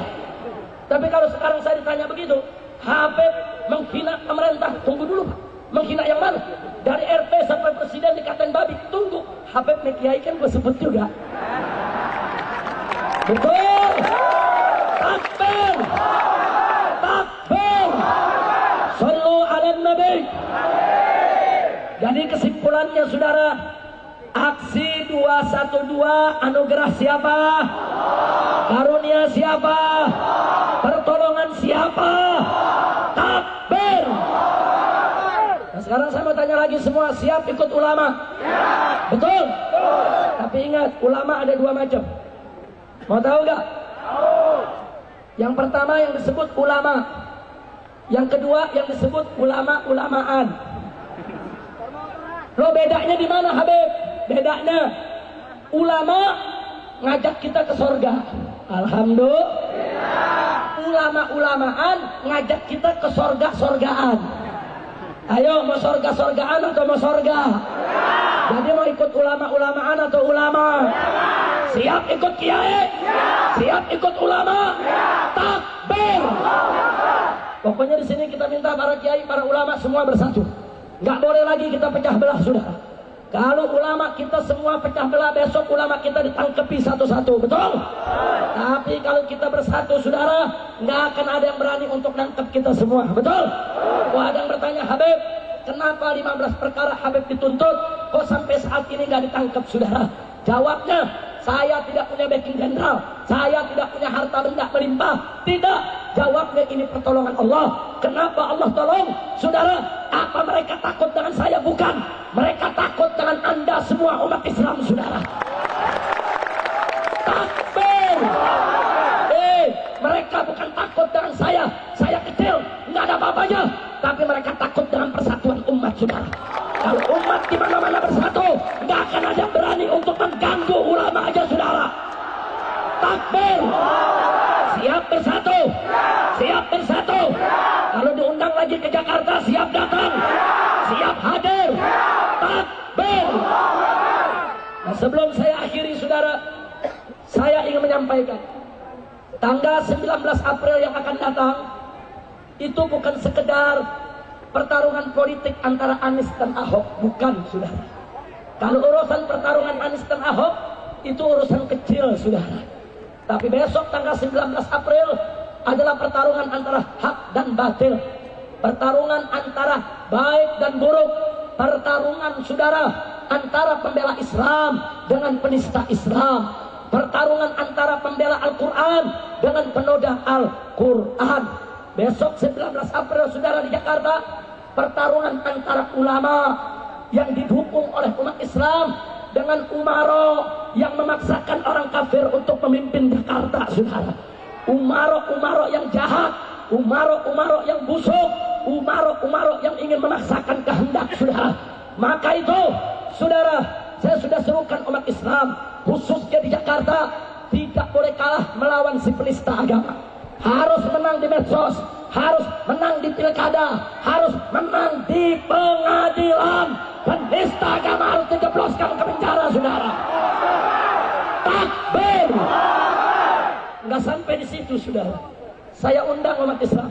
Tapi kalau sekarang saya ditanya begitu, Habib menghina pemerintah, tunggu dulu Pak. Menghina yang mana? Dari RT sampai presiden dikatain babi, tunggu. Habib nih Kiai kan gue sebut juga. Betul. Takbir. Takbir. Sallu ala nabi. Jadi kesimpulannya saudara, aksi 212 anugerah siapa? Karunia siapa? Pertolongan siapa? Takbir. Nah, sekarang saya mau tanya lagi semua, siap ikut ulama? Betul? Tapi ingat, ulama ada dua macam. Mau tahu gak? Yang pertama yang disebut ulama. Yang kedua yang disebut ulama-ulamaan. Lo bedanya di mana Habib? Bedanya ulama ngajak kita ke sorga. Alhamdulillah. Ulama-ulamaan ngajak kita ke sorga-sorgaan. Ayo mau sorga-sorgaan atau mau sorga? Jadi mau ikut ulama-ulamaan atau ulama? Siap ikut kiai? Siap ikut ulama? Takbir. Pokoknya di sini kita minta para kiai, para ulama semua bersatu. Nggak boleh lagi kita pecah belah sudah. Kalau ulama kita semua pecah belah, besok ulama kita ditangkepi satu-satu, betul? Tapi kalau kita bersatu saudara, nggak akan ada yang berani untuk nangkep kita semua, betul? Wah, ada yang bertanya, Habib, kenapa 15 perkara Habib dituntut, kok sampai saat ini nggak ditangkap saudara? Jawabnya, saya tidak punya backing general, saya tidak punya harta benda melimpah, tidak. Jawabnya ini pertolongan Allah. Kenapa Allah tolong? Saudara, apa mereka takut dengan saya? Bukan. Mereka takut dengan Anda semua umat Islam, saudara. Takbir. Mereka bukan takut dengan saya kecil, nggak ada apa-apanya. Tapi mereka takut dengan persatuan umat, saudara. Kalau umat di mana-mana bersatu, nggak akan ada yang berani untuk mengganggu ulama aja, saudara. Takbir. Siap bersatu. Siap bersatu. Kalau diundang lagi ke Jakarta, siap datang. Siap hadir. Takbir. Nah, sebelum saya akhiri saudara, saya ingin menyampaikan tanggal 19 April yang akan datang itu bukan sekedar pertarungan politik antara Anies dan Ahok, bukan saudara. Kalau urusan pertarungan Anies dan Ahok itu urusan kecil saudara. Tapi besok tanggal 19 April adalah pertarungan antara hak dan batil. Pertarungan antara baik dan buruk. Pertarungan saudara antara pembela Islam dengan penista Islam. Pertarungan antara pembela Al-Quran dengan penoda Al-Quran. Besok 19 April saudara di Jakarta, pertarungan antara ulama yang didukung oleh umat Islam dengan umaro yang memaksakan orang kafir untuk memimpin Jakarta saudara. Umaro-umaro yang jahat, umaro-umaro yang busuk, umaro-umaro yang ingin memaksakan kehendak saudara. Maka itu saudara, saya sudah serukan umat Islam khususnya di Jakarta tidak boleh kalah melawan si penista agama. Harus menang di medsos, harus menang di pilkada, harus menang di pengadilan. Penista agama harus dijebloskan ke penjara saudara. Takbir. Nggak sampai di situ saudara, saya undang umat Islam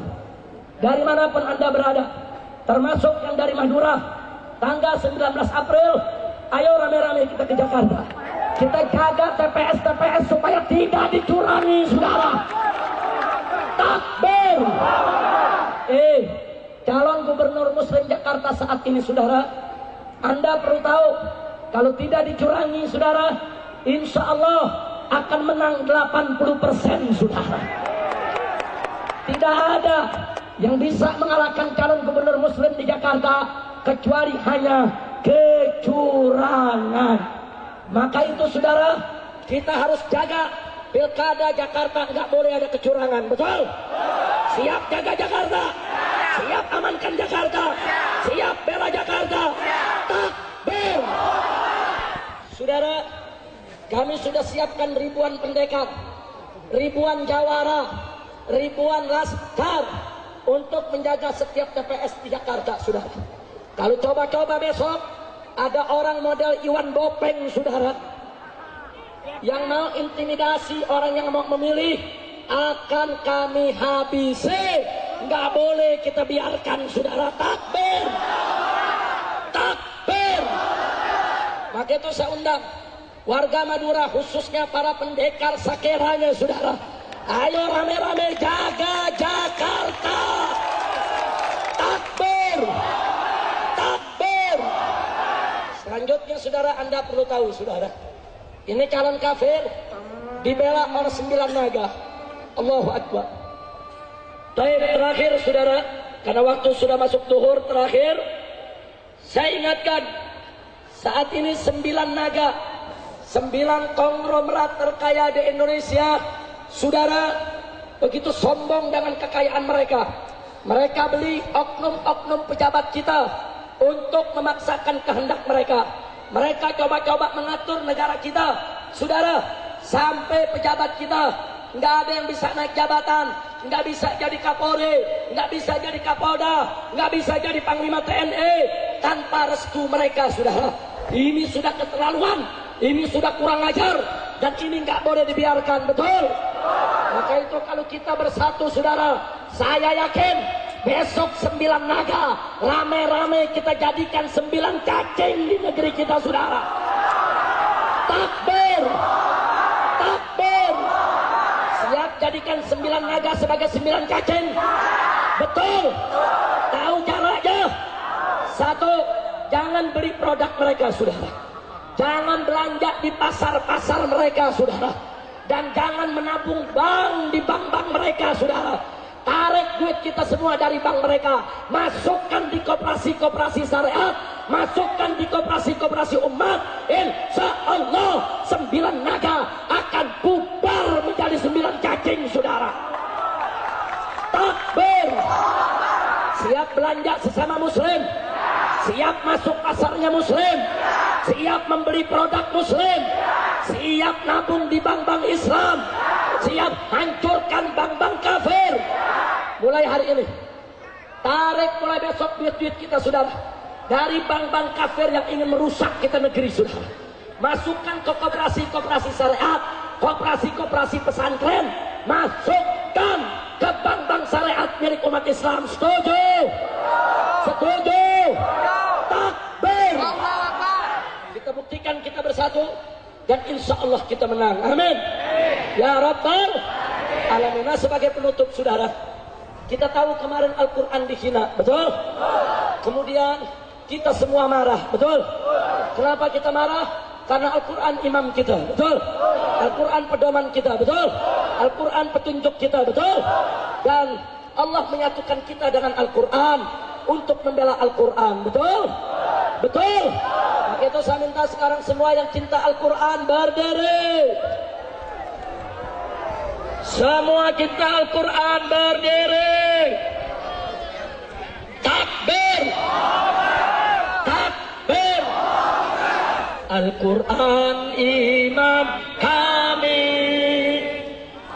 dari manapun anda berada, termasuk yang dari Madura, tanggal 19 April, ayo rame-rame kita ke Jakarta. Kita jaga TPS supaya tidak dicurangi saudara. Takbir. Calon gubernur muslim Jakarta saat ini saudara, anda perlu tahu, kalau tidak dicurangi saudara, insya Allah akan menang 80% saudara. Tidak ada yang bisa mengalahkan calon gubernur muslim di Jakarta kecuali hanya kecurangan. Maka itu saudara, kita harus jaga pilkada Jakarta, nggak boleh ada kecurangan, betul? Siap jaga Jakarta, siap amankan Jakarta, siap bela Jakarta. Takbir. Saudara, kami sudah siapkan ribuan pendekar, ribuan jawara, ribuan laskar untuk menjaga setiap TPS di Jakarta saudara. Kalau coba-coba besok ada orang model Iwan Bopeng saudara yang mau intimidasi orang yang mau memilih, akan kami habisi. Nggak boleh kita biarkan saudara. Takbir. Takbir. Maka itu saya undang warga Madura, khususnya para pendekar sakeranya saudara, ayo rame-rame jaga Jakarta. Takbir. Takbir. Selanjutnya saudara, anda perlu tahu saudara, ini calon kafir dibela oleh 9 naga. Allahu Akbar. Terakhir saudara, karena waktu sudah masuk zuhur, terakhir saya ingatkan, saat ini 9 naga, 9 konglomerat terkaya di Indonesia saudara, begitu sombong dengan kekayaan mereka. Mereka beli oknum-oknum pejabat kita untuk memaksakan kehendak mereka. Mereka coba-coba mengatur negara kita saudara, sampai pejabat kita nggak ada yang bisa naik jabatan, nggak bisa jadi Kapolri, nggak bisa jadi Kapolda, nggak bisa jadi Panglima TNI tanpa restu mereka saudara. Ini sudah keterlaluan, ini sudah kurang ajar, dan ini nggak boleh dibiarkan, betul? Maka itu kalau kita bersatu saudara, saya yakin besok 9 naga rame-rame kita jadikan 9 cacing di negeri kita saudara. Takbir. Takbir. Siap jadikan 9 naga sebagai 9 cacing, betul? Tahu caranya? Satu, jangan beli produk mereka saudara, jangan belanja di pasar-pasar mereka saudara, dan jangan menabung bank di bank-bank mereka saudara. Tarik duit kita semua dari bank mereka, masukkan di koperasi-koperasi syariat, masukkan di koperasi-koperasi umat. Insya Allah 9 naga akan bubar menjadi 9 cacing saudara. Takbir. Siap belanja sesama muslim, siap masuk pasarnya muslim, siap membeli produk muslim, siap nabung di bank-bank Islam, siap hancurkan bank-bank kafir. Mulai hari ini, tarik mulai besok duit-duit kita saudara dari bank-bank kafir yang ingin merusak kita negeri saudara. Masukkan ke koperasi-koperasi syariat, koperasi-koperasi pesantren, masukkan ke bank-bank syariat milik umat Islam. Setuju? Setuju? Takbir. Kita buktikan kita bersatu, dan insya Allah kita menang. Amin. Ya Rabbal Alamin. Nah, sebagai penutup saudara, kita tahu kemarin Al-Quran dihina, betul? Kemudian kita semua marah, betul? Kenapa kita marah? Karena Al-Quran imam kita, betul? Al-Quran pedoman kita, betul? Al-Quran petunjuk kita, betul? Dan Allah menyatukan kita dengan Al-Quran untuk membela Al-Quran, betul? Betul? Maka itu saya minta sekarang semua yang cinta Al-Quran berdiri. Semua cinta Al-Quran berdiri. Takbir. Takbir. Al-Quran imam kami.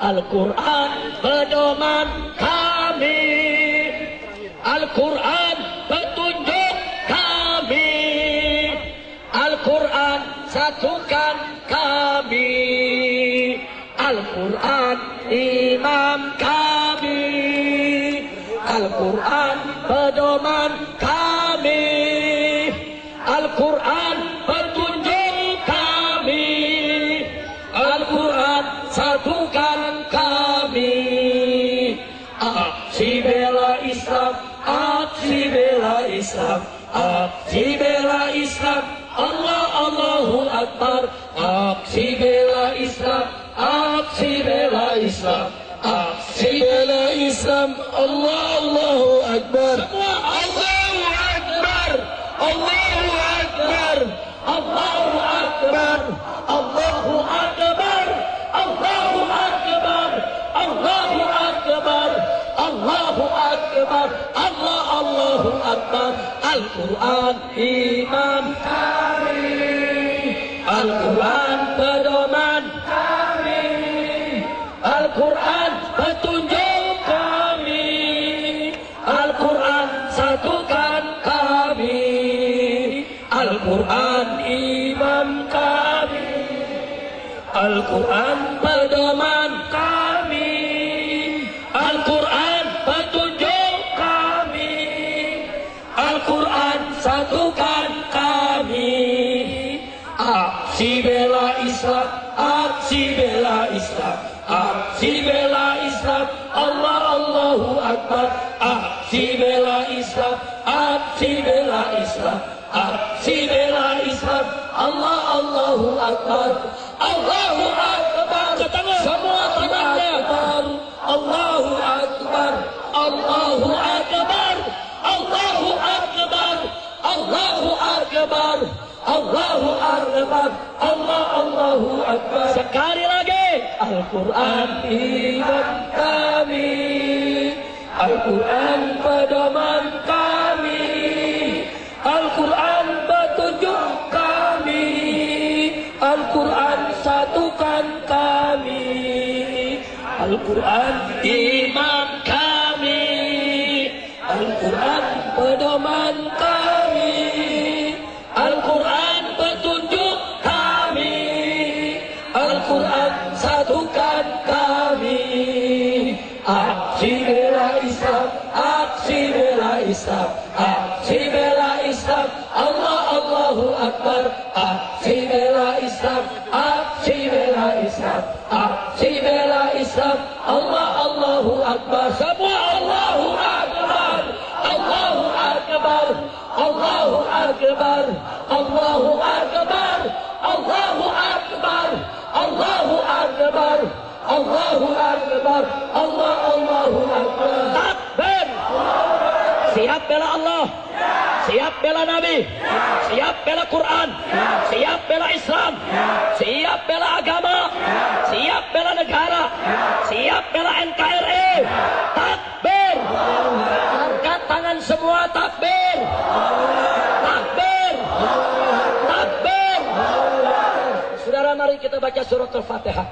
Al-Quran pedoman kami. Al-Quran petunjuk kami. Al-Quran satukan kami. Al-Quran imam kami. Al-Quran pedoman kami. Al-Quran petunjuk kami. Al-Quran satukan kami. Aksi bela Islam, aksi bela Islam, aksi bela Islam. Allah Allahu Akbar. Aksi bela Islam, aksi bela Islam, aksi bela Islam. Allah Allahu Akbar. Semua Allahu Akbar. Allahu Akbar. Allahu Akbar. Allahu Akbar. Allahu Akbar. Allahu Akbar. Allahu Akbar. Allahu Akbar. Al-Quran imam kami. Al-Quran pedoman kami. Al-Quran petunjuk kami. Al-Quran satukan kami. Al-Quran imam kami. Al-Quran pedoman kami. Al-Quran petunjuk kami. Al-Quran satukan kami. Aksi bela Islam, aksi bela Islam, aksi bela Islam. Allah Allahu Akbar. Aksi bela Islam, aksi bela Islam, aksi bela Islam. Allah Allahu Akbar. Allahu Akbar. Semua tangannya. Allahu Akbar. Allahu Akbar. Allahu Akbar. Allahu Akbar. Allahu Akbar. Allahu Akbar. Sekali lagi. Al-Quran imam kami. Al-Quran pedoman kami. Al-Quran petunjuk kami. Al-Quran satukan kami. Al-Quran imam kami. Al-Quran pedoman kami. Al-Quran petunjuk kami. Al-Quran satukan kami. Aksi bela Islam, aksi bela Islam, aksi bela Islam. Allah Allahu Akbar. Aksi bela Islam, aksi bela Islam, aksi bela Islam. Allah Allahu Akbar. Semua Allahu Akbar. Allahu Akbar. Allahu Akbar. Allahu Akbar. Allahu Akbar. Allahu Akbar. Allahu Akbar. Allahu Akbar. Takbir. Siap bela Allah. Siap bela Nabi. Siap bela Quran. Siap bela Islam. Siap bela agama. Siap bela negara. Siap bela NKRI. Takbir. Angkat tangan semua. Takbir. Takbir. Takbir. Saudara, mari kita baca surat Al-Fatihah.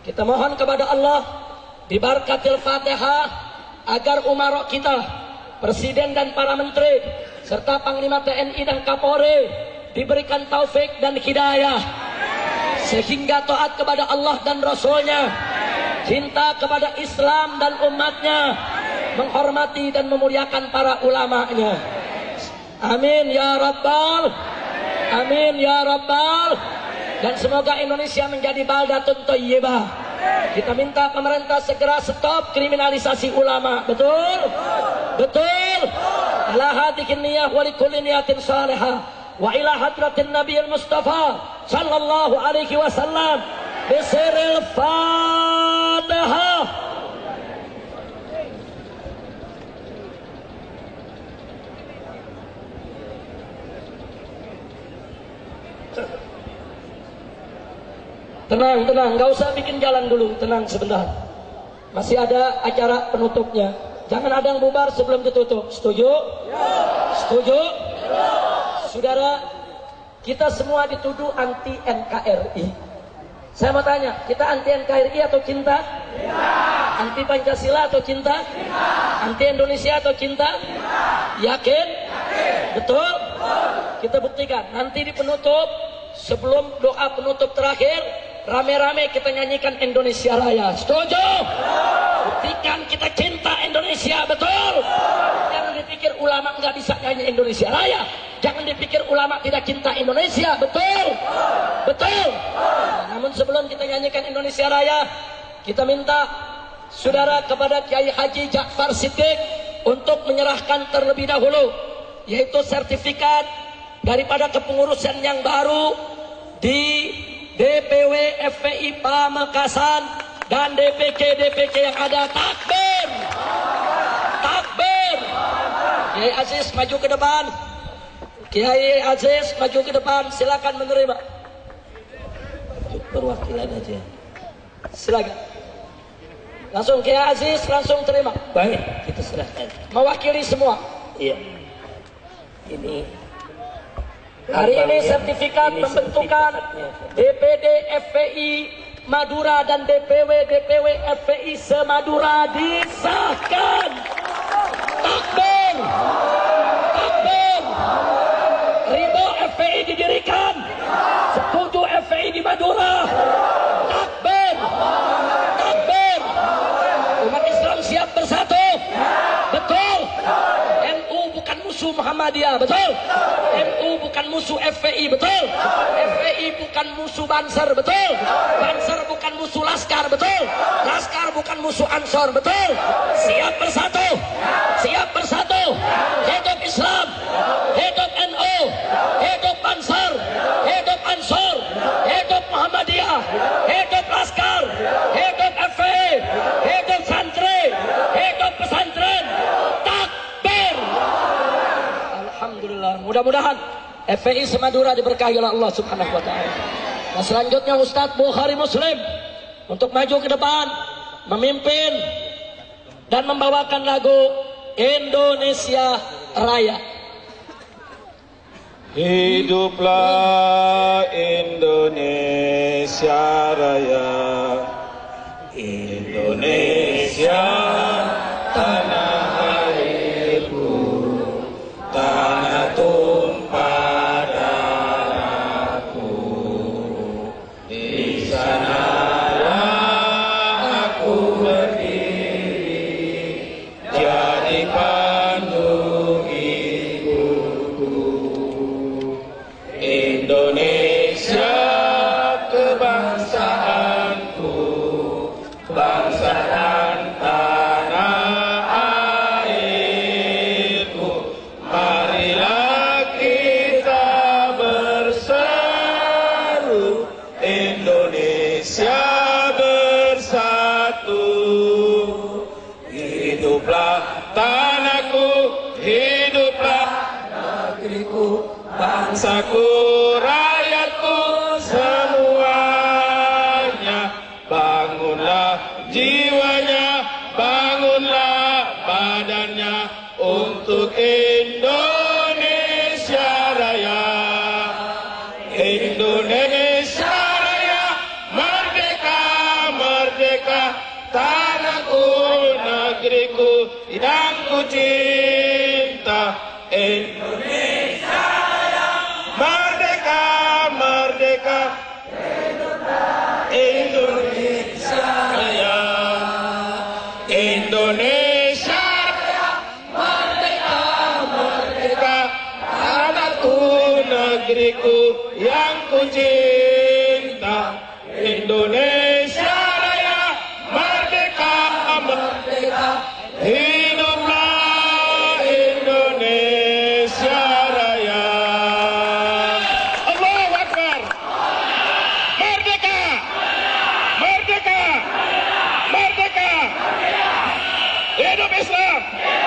Kita mohon kepada Allah di barakatil Fatihah agar umarok kita, presiden dan para menteri, serta panglima TNI dan Kapolri diberikan taufik dan hidayah sehingga taat kepada Allah dan Rasulnya, cinta kepada Islam dan umatnya, menghormati dan memuliakan para ulamanya. Amin ya Rabbal. Amin ya Rabbal. Dan semoga Indonesia menjadi baldatun thayyibah. Kita minta pemerintah segera stop kriminalisasi ulama. Betul? Betul? Ala hadhihi niyyah wa likulli niyatin salihah wa ila hadratin nabiyil mustafa sallallahu alaihi wasallam bisiril fatihah. Tenang, tenang, nggak usah bikin jalan dulu, tenang sebentar. Masih ada acara penutupnya. Jangan ada yang bubar sebelum ditutup. Setuju? Setuju? Saudara, kita semua dituduh anti NKRI. Saya mau tanya, kita anti NKRI atau cinta? Anti Pancasila atau cinta? Anti Indonesia atau cinta? Yakin? Betul? Kita buktikan. Nanti di penutup, sebelum doa penutup terakhir, rame-rame kita nyanyikan Indonesia Raya. Setuju? Buktikan kita cinta Indonesia. Betul? Jangan dipikir ulama nggak bisa nyanyi Indonesia Raya. Jangan dipikir ulama tidak cinta Indonesia. Betul? Betul? Namun sebelum kita nyanyikan Indonesia Raya, kita minta saudara kepada Kiai Haji Ja'far Siddiq untuk menyerahkan terlebih dahulu, yaitu sertifikat daripada kepengurusan yang baru di DPW FPI Pamekasan dan DPK yang ada. Takbir! Takbir! Kiai Aziz maju ke depan. Kiai Aziz maju ke depan. Silakan menerima. Perwakilan aja. Silakan. Langsung Kiai Aziz langsung terima. Baik, kita serahkan. Mewakili semua. Iya. Ini hari ini sertifikat pembentukan DPD FPI Madura dan DPW FPI se-Madura disahkan. Takbir! Takbir! Ridho FPI didirikan. Setuju FPI di Madura. Takbir! Takbir! Umat Islam siap bersatu. Betul? NU bukan musuh Muhammadiyah. Betul? NU bukan musuh FPI. Betul? FPI bukan musuh Banser. Betul? Banser bukan musuh Laskar. Betul? Laskar bukan musuh Ansor. Betul? Siap bersatu. Siap bersatu. Hidup Islam. Hidup NU. Hidup Banser. Hidup Ansor. Hidup Muhammadiyah. Hidup Laskar. Hidup FPI. Hidup santri. Hidup pesantren. Takbir. Alhamdulillah. Mudah-mudahan FPI se-Madura diberkahi oleh Allah Subhanahu wa taala. Nah, selanjutnya Ustadz Bukhari Muslim untuk maju ke depan memimpin dan membawakan lagu Indonesia Raya. Hiduplah Indonesia Raya, Indonesia tanah airku, tanah tumpah darahku. Di sanalah aku berdiri, jadi pandu ibuku. Indonesia kebangsaanku, bangsa dan tanah airku. Marilah kita berseru, Indonesia bersatu. Hiduplah tanahku, hiduplah negeriku, bangsaku, rakyatku semuanya. Bangunlah jiwanya, bangunlah badannya untuk Indonesia Raya. Indonesia Raya, merdeka, merdeka, tanahku, negeriku yang ku cinta. Indonesia merdeka, merdeka, Indonesia Raya. Indonesia Raya, merdeka, merdeka, tanahku, negeriku yang ku cinta. Indonesia Raya, Islam.